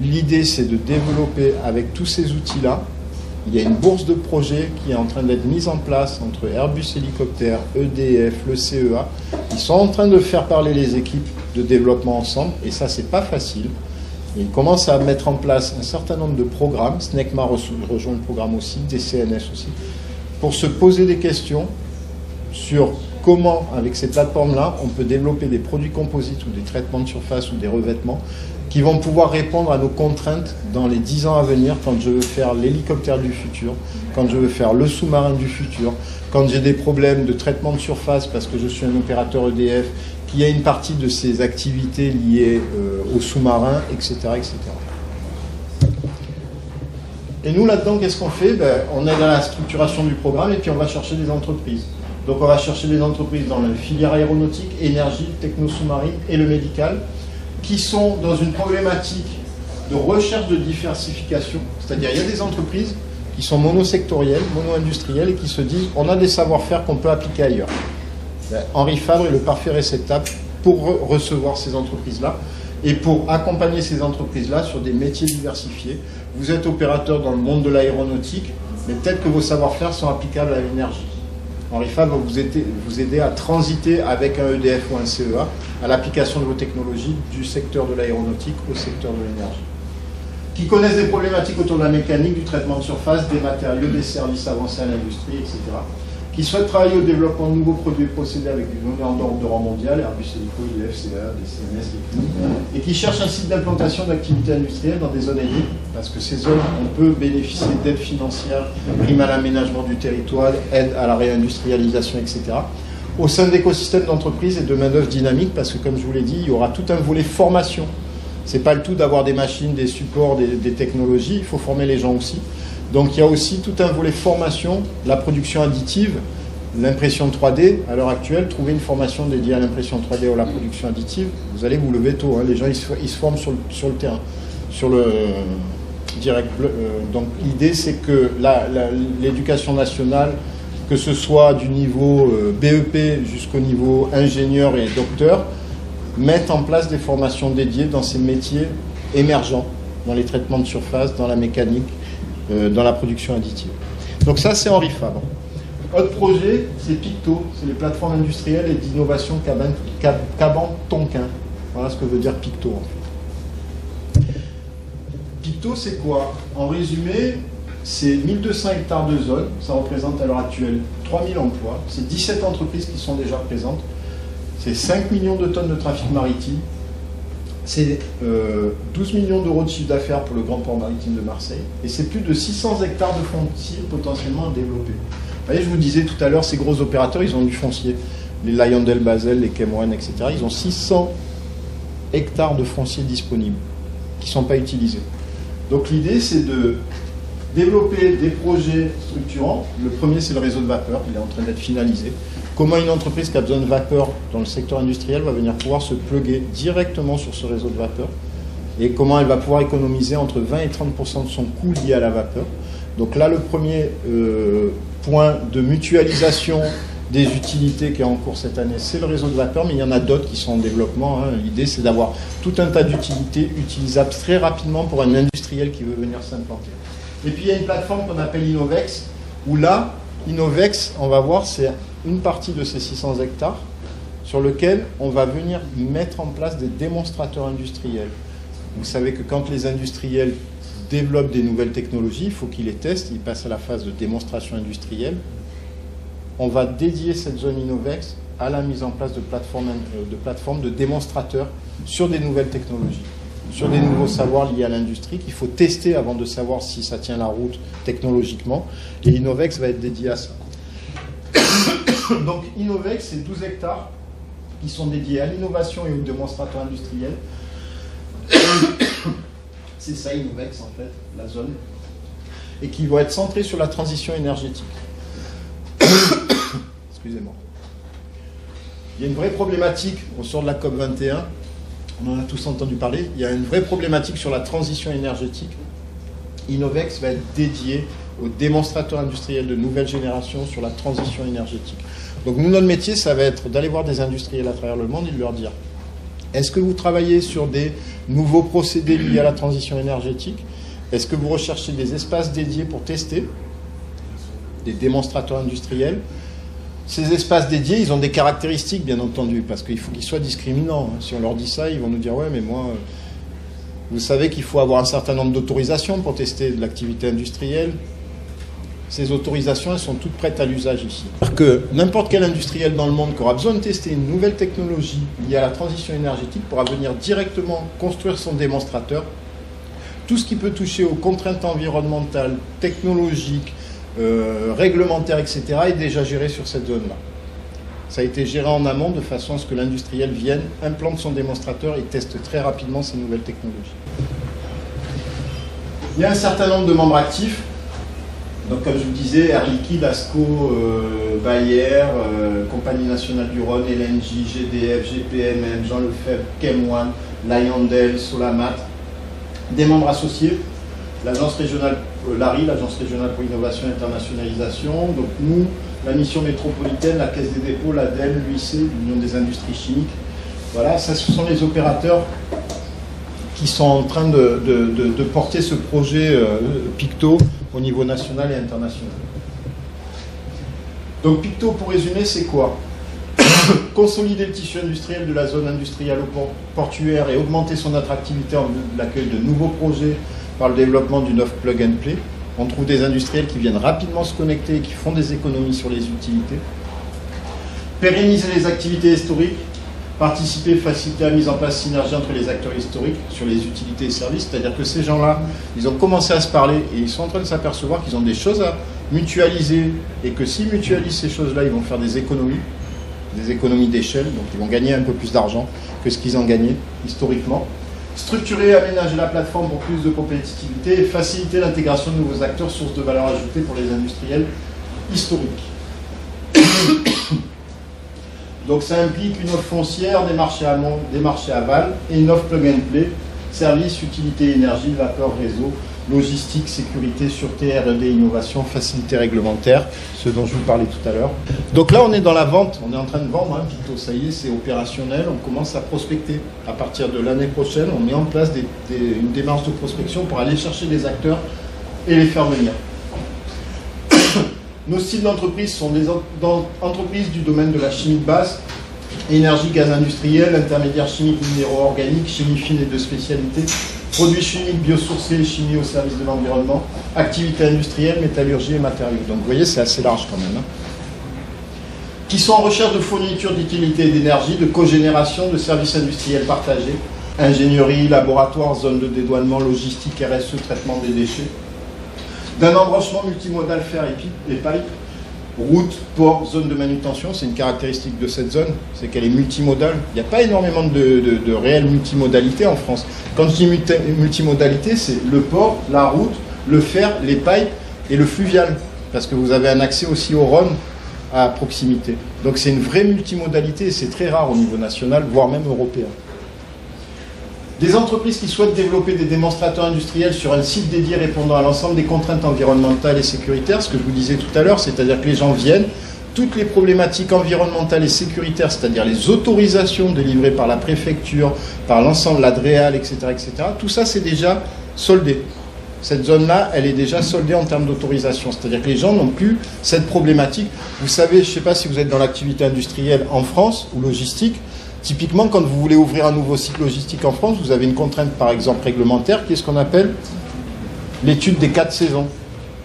L'idée, c'est de développer avec tous ces outils-là. Il y a une bourse de projet qui est en train d'être mise en place entre Airbus Hélicoptère, EDF, le CEA. Ils sont en train de faire parler les équipes de développement ensemble, et ça, c'est pas facile. Ils commencent à mettre en place un certain nombre de programmes. SNECMA rejoint le programme aussi, des CNS aussi, pour se poser des questions sur comment, avec ces plateformes-là, on peut développer des produits composites ou des traitements de surface ou des revêtements qui vont pouvoir répondre à nos contraintes dans les 10 ans à venir, quand je veux faire l'hélicoptère du futur, quand je veux faire le sous-marin du futur, quand j'ai des problèmes de traitement de surface parce que je suis un opérateur EDF, qu'il y a une partie de ces activités liées au sous-marin, etc., etc. Et nous, là-dedans, qu'est-ce qu'on fait? On est dans la structuration du programme et puis on va chercher des entreprises. Donc on va chercher des entreprises dans la filière aéronautique, énergie, techno-sous-marine et le médical, qui sont dans une problématique de recherche de diversification. C'est-à-dire il y a des entreprises qui sont monosectorielles, mono-industrielles et qui se disent on a des savoir-faire qu'on peut appliquer ailleurs. Henri Fabre est le parfait réceptacle pour recevoir ces entreprises-là et pour accompagner ces entreprises-là sur des métiers diversifiés. Vous êtes opérateur dans le monde de l'aéronautique, mais peut-être que vos savoir-faire sont applicables à l'énergie. Henri Fabre va vous aider à transiter avec un EDF ou un CEA à l'application de vos technologies du secteur de l'aéronautique au secteur de l'énergie. Qui connaissent des problématiques autour de la mécanique, du traitement de surface, des matériaux, des services avancés à l'industrie, etc. Qui souhaitent travailler au développement de nouveaux produits et procédés avec des donneurs d'ordre de rang mondial, Airbus Hélico, IDF, CA, des CNS, des CNI, et qui cherchent un site d'implantation d'activités industrielles dans des zones aidées, parce que ces zones, on peut bénéficier d'aides financières, primes à l'aménagement du territoire, aides à la réindustrialisation, etc. Au sein d'écosystèmes d'entreprises et de main-d'œuvre dynamique, parce que comme je vous l'ai dit, il y aura tout un volet formation. Ce n'est pas le tout d'avoir des machines, des supports, des technologies, il faut former les gens aussi. Donc il y a aussi tout un volet formation, la production additive, l'impression 3D. À l'heure actuelle, trouver une formation dédiée à l'impression 3D ou à la production additive, vous allez vous lever tôt. Hein. Les gens ils se forment sur le terrain, sur le direct. Donc l'idée c'est que l'éducation nationale, que ce soit du niveau BEP jusqu'au niveau ingénieur et docteur, mette en place des formations dédiées dans ces métiers émergents, dans les traitements de surface, dans la mécanique, dans la production additive. Donc ça, c'est Henri Fabre. Autre projet, c'est Picto, c'est les plateformes industrielles et d'innovation Caban-Tonquin. Voilà ce que veut dire Picto. En fait. Picto, c'est quoi? En résumé, c'est 1200 hectares de zone, ça représente à l'heure actuelle 3000 emplois, c'est 17 entreprises qui sont déjà présentes, c'est 5 millions de tonnes de trafic maritime, c'est 12 millions d'euros de chiffre d'affaires pour le grand port maritime de Marseille, et c'est plus de 600 hectares de foncier potentiellement à développer. Vous voyez, je vous disais tout à l'heure, ces gros opérateurs, ils ont du foncier. Les Lyondell Basel, les Cameron, etc. Ils ont 600 hectares de foncier disponibles qui ne sont pas utilisés. Donc l'idée, c'est de développer des projets structurants. Le premier, c'est le réseau de vapeur, il est en train d'être finalisé. Comment une entreprise qui a besoin de vapeur dans le secteur industriel va venir pouvoir se plugger directement sur ce réseau de vapeur, et comment elle va pouvoir économiser entre 20 et 30% de son coût lié à la vapeur. Donc là, le premier point de mutualisation des utilités qui est en cours cette année, c'est le réseau de vapeur, mais il y en a d'autres qui sont en développement. Hein. L'idée, c'est d'avoir tout un tas d'utilités utilisables très rapidement pour un industriel qui veut venir s'implanter. Et puis, il y a une plateforme qu'on appelle Innovex, où là, Innovex, on va voir, c'est une partie de ces 600 hectares sur lequel on va venir y mettre en place des démonstrateurs industriels. Vous savez que quand les industriels développent des nouvelles technologies, il faut qu'ils les testent, ils passent à la phase de démonstration industrielle. On va dédier cette zone Innovex à la mise en place de plateformes de démonstrateurs sur des nouvelles technologies, sur des nouveaux savoirs liés à l'industrie qu'il faut tester avant de savoir si ça tient la route technologiquement. Et Innovex va être dédié à ça. Donc Innovex, c'est 12 hectares qui sont dédiés à l'innovation et aux démonstrateurs industriels. C'est ça Innovex en fait, la zone. Et qui vont être centrés sur la transition énergétique. Excusez-moi. Il y a une vraie problématique au sort de la COP21. on en a tous entendu parler, il y a une vraie problématique sur la transition énergétique. Innovex va être dédié aux démonstrateurs industriels de nouvelle génération sur la transition énergétique. Donc nous, notre métier, ça va être d'aller voir des industriels à travers le monde et de leur dire, est-ce que vous travaillez sur des nouveaux procédés liés à la transition énergétique? Est-ce que vous recherchez des espaces dédiés pour tester? Des démonstrateurs industriels. Ces espaces dédiés, ils ont des caractéristiques, bien entendu, parce qu'il faut qu'ils soient discriminants. Si on leur dit ça, ils vont nous dire, ouais, mais moi, vous savez qu'il faut avoir un certain nombre d'autorisations pour tester de l'activité industrielle. Ces autorisations, elles sont toutes prêtes à l'usage ici. C'est-à-dire que n'importe quel industriel dans le monde qui aura besoin de tester une nouvelle technologie liée à la transition énergétique pourra venir directement construire son démonstrateur. Tout ce qui peut toucher aux contraintes environnementales, technologiques, réglementaires, etc., est déjà géré sur cette zone-là. Ça a été géré en amont de façon à ce que l'industriel vienne, implante son démonstrateur et teste très rapidement ces nouvelles technologies. Il y a un certain nombre de membres actifs. Donc, comme je vous disais, Air Liquide, ASCO, Bayer, Compagnie Nationale du Rhône, LNJ, GDF, GPMM, Jean Lefebvre, Chem1, Lyondell, Solamat. Des membres associés, l'agence régionale, l'ARI, l'agence régionale pour l'innovation et internationalisation. Donc nous, la mission métropolitaine, la Caisse des dépôts, l'ADEME, l'UIC, l'Union des industries chimiques. Voilà, ça, ce sont les opérateurs qui sont en train de porter ce projet Picto au niveau national et international. Donc Picto, pour résumer, c'est quoi? Consolider le tissu industriel de la zone industrielle portuaire et augmenter son attractivité en vue de l'accueil de nouveaux projets par le développement d'une offre plug and play. On trouve des industriels qui viennent rapidement se connecter et qui font des économies sur les utilités. Pérenniser les activités historiques, participer, faciliter la mise en place de synergie entre les acteurs historiques sur les utilités et services, c'est-à-dire que ces gens-là, ils ont commencé à se parler et ils sont en train de s'apercevoir qu'ils ont des choses à mutualiser et que s'ils mutualisent ces choses-là, ils vont faire des économies d'échelle, donc ils vont gagner un peu plus d'argent que ce qu'ils ont gagné historiquement. Structurer et aménager la plateforme pour plus de compétitivité et faciliter l'intégration de nouveaux acteurs, source de valeur ajoutée pour les industriels historiques. Donc ça implique une offre foncière, des marchés amont, des marchés aval et une offre plug and play, services, utilité, énergie, vapeur, réseau, logistique, sécurité, sûreté, R&D, innovation, facilité réglementaire, ce dont je vous parlais tout à l'heure. Donc là, on est dans la vente, on est en train de vendre, hein, Picto, ça y est, c'est opérationnel, on commence à prospecter. À partir de l'année prochaine, on met en place une démarche de prospection pour aller chercher des acteurs et les faire venir. Nos styles d'entreprise sont des entreprises du domaine de la chimie de base, énergie, gaz industriel, intermédiaires chimiques, minéraux organiques, chimie fine et de spécialité, produits chimiques, biosourcés, chimie au service de l'environnement, activités industrielles, métallurgie et matériaux. Donc vous voyez, c'est assez large quand même. Hein. Qui sont en recherche de fourniture d'utilité et d'énergie, de cogénération, de services industriels partagés, ingénierie, laboratoire, zone de dédouanement, logistique, RSE, traitement des déchets, d'un embranchement multimodal fer et pipe, route, port, zone de manutention, c'est une caractéristique de cette zone, c'est qu'elle est multimodale. Il n'y a pas énormément de réelle multimodalité en France. Quand je dis multimodalité, c'est le port, la route, le fer, les pipes et le fluvial, parce que vous avez un accès aussi au Rhône à proximité. Donc c'est une vraie multimodalité et c'est très rare au niveau national, voire même européen. Des entreprises qui souhaitent développer des démonstrateurs industriels sur un site dédié répondant à l'ensemble des contraintes environnementales et sécuritaires, ce que je vous disais tout à l'heure, c'est-à-dire que les gens viennent, toutes les problématiques environnementales et sécuritaires, c'est-à-dire les autorisations délivrées par la préfecture, par l'ensemble, l'ADREAL, etc., tout ça c'est déjà soldé. Cette zone-là, elle est déjà soldée en termes d'autorisation, c'est-à-dire que les gens n'ont plus cette problématique. Vous savez, je ne sais pas si vous êtes dans l'activité industrielle en France ou logistique, typiquement, quand vous voulez ouvrir un nouveau site logistique en France, vous avez une contrainte, par exemple, réglementaire, qui est ce qu'on appelle l'étude des 4 saisons.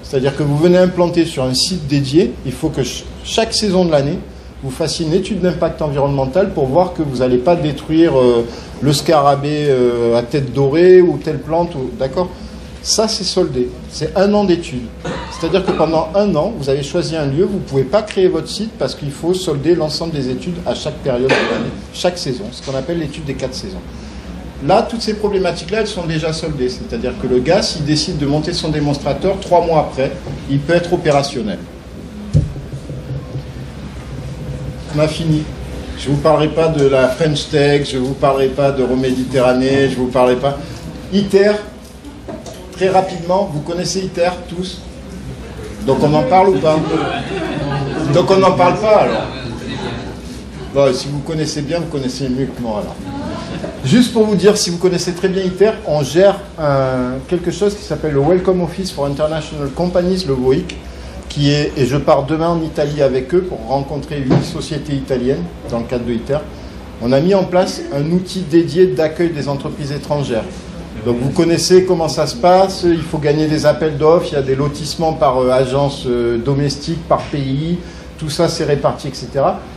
C'est-à-dire que vous venez implanter sur un site dédié, il faut que chaque saison de l'année, vous fassiez une étude d'impact environnemental pour voir que vous n'allez pas détruire le scarabée à tête dorée ou telle plante, d'accord ? Ça, c'est soldé. C'est 1 an d'études. C'est-à-dire que pendant 1 an, vous avez choisi un lieu, vous ne pouvez pas créer votre site parce qu'il faut solder l'ensemble des études à chaque période de l'année, chaque saison, ce qu'on appelle l'étude des 4 saisons. Là, toutes ces problématiques-là, elles sont déjà soldées. C'est-à-dire que le gars, s'il décide de monter son démonstrateur, 3 mois après, il peut être opérationnel. On a fini. Je ne vous parlerai pas de la French Tech, je ne vous parlerai pas d'Euroméditerranée, je ne vous parlerai pas... ITER, très rapidement, vous connaissez ITER tous? Donc on en parle ou pas? Donc on n'en parle pas alors. Bon, si vous connaissez bien, vous connaissez mieux que moi alors. Juste pour vous dire, si vous connaissez très bien ITER, on gère quelque chose qui s'appelle le Welcome Office for International Companies, le WOIC, qui est, et je pars demain en Italie avec eux pour rencontrer 8 sociétés italiennes dans le cadre de ITER. On a mis en place un outil dédié d'accueil des entreprises étrangères. Donc vous connaissez comment ça se passe, il faut gagner des appels d'offres, il y a des lotissements par agence domestique, par pays, tout ça c'est réparti, etc.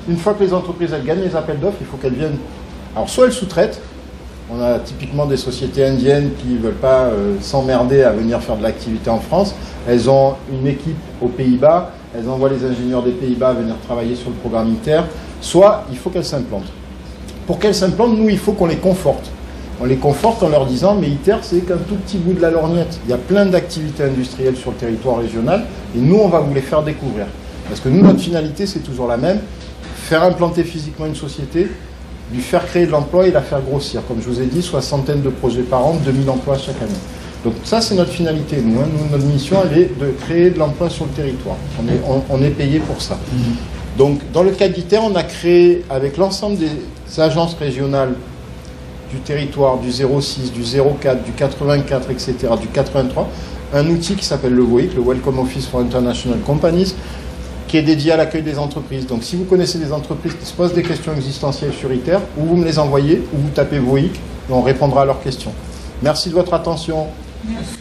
Une fois que les entreprises elles gagnent les appels d'offres, il faut qu'elles viennent... Alors soit elles sous-traitent, on a typiquement des sociétés indiennes qui ne veulent pas s'emmerder à venir faire de l'activité en France, elles ont une équipe aux Pays-Bas, elles envoient les ingénieurs des Pays-Bas venir travailler sur le programme ITER, soit il faut qu'elles s'implantent. Pour qu'elles s'implantent, nous il faut qu'on les conforte. On les conforte en leur disant, mais ITER, c'est qu'un tout petit bout de la lorgnette. Il y a plein d'activités industrielles sur le territoire régional, et nous, on va vous les faire découvrir. Parce que nous, notre finalité, c'est toujours la même, faire implanter physiquement une société, lui faire créer de l'emploi et la faire grossir. Comme je vous ai dit, 60 de projets par an, 2000 emplois chaque année. Donc ça, c'est notre finalité. Nous, notre mission, elle est de créer de l'emploi sur le territoire. On est payé pour ça. Donc, dans le cadre d'ITER, on a créé, avec l'ensemble des agences régionales du territoire, du 06, du 04, du 84, etc., du 83, un outil qui s'appelle le WOIC, le Welcome Office for International Companies, qui est dédié à l'accueil des entreprises. Donc si vous connaissez des entreprises qui se posent des questions existentielles sur ITER, ou vous me les envoyez, ou vous tapez WOIC, et on répondra à leurs questions. Merci de votre attention. Merci.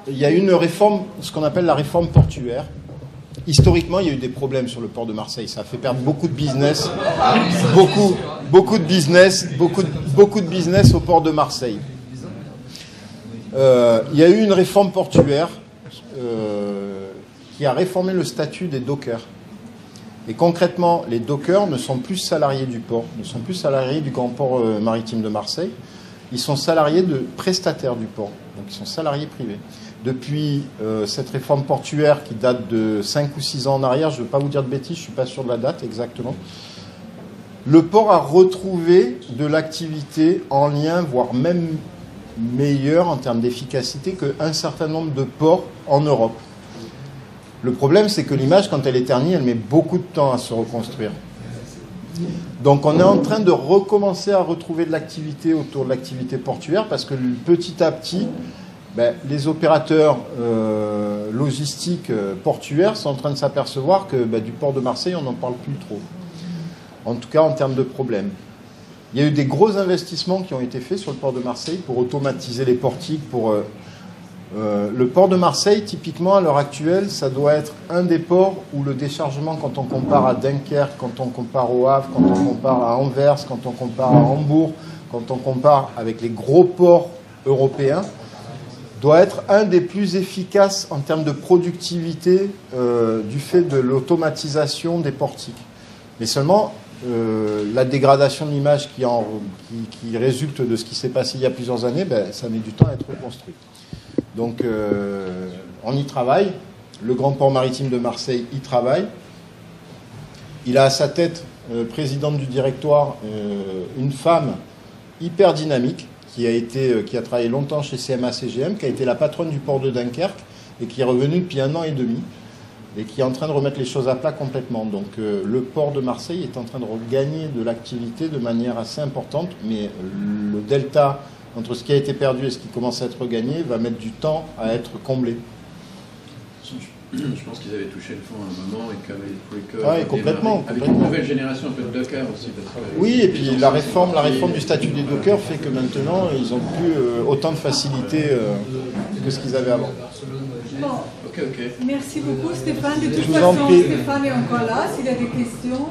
Il y a une réforme, ce qu'on appelle la réforme portuaire. Historiquement, il y a eu des problèmes sur le port de Marseille. Ça a fait perdre beaucoup de business, beaucoup de business au port de Marseille. Il y a eu une réforme portuaire qui a réformé le statut des dockers. Et concrètement, les dockers ne sont plus salariés du port, ne sont plus salariés du grand port maritime de Marseille. Ils sont salariés de prestataires du port, donc ils sont salariés privés. Depuis cette réforme portuaire qui date de 5 ou 6 ans en arrière, je ne veux pas vous dire de bêtises, je ne suis pas sûr de la date exactement, le port a retrouvé de l'activité en lien, voire même meilleur en termes d'efficacité qu'un certain nombre de ports en Europe. Le problème, c'est que l'image, quand elle est ternie, elle met beaucoup de temps à se reconstruire. Donc on est en train de recommencer à retrouver de l'activité autour de l'activité portuaire parce que petit à petit, les opérateurs logistiques portuaires sont en train de s'apercevoir que du port de Marseille, on n'en parle plus trop. En tout cas, en termes de problèmes. Il y a eu des gros investissements qui ont été faits sur le port de Marseille pour automatiser les portiques. Le port de Marseille, typiquement, à l'heure actuelle, ça doit être un des ports où le déchargement, quand on compare à Dunkerque, quand on compare au Havre, quand on compare à Anvers, quand on compare à Hambourg, quand on compare avec les gros ports européens, doit être un des plus efficaces en termes de productivité du fait de l'automatisation des portiques. Mais seulement, la dégradation de l'image qui résulte de ce qui s'est passé il y a plusieurs années, ça met du temps à être reconstruit. Donc, on y travaille. Le Grand Port Maritime de Marseille y travaille. Il a à sa tête, présidente du directoire, une femme hyper dynamique qui a travaillé longtemps chez CMA-CGM, qui a été la patronne du port de Dunkerque et qui est revenue depuis 1 an et demi et qui est en train de remettre les choses à plat complètement. Donc le port de Marseille est en train de regagner de l'activité de manière assez importante, mais le delta entre ce qui a été perdu et ce qui commence à être regagné va mettre du temps à être comblé. Je pense qu'ils avaient touché le fond à un moment et qu'avec ouais, complètement. Avec une nouvelle génération un peu de dockers aussi. Oui, et puis la réforme du statut des dockers fait que maintenant ils ont plus autant de facilité que ce qu'ils avaient avant. Bon. Ok. Merci beaucoup Stéphane. De toute façon, Stéphane est encore là s'il a des questions.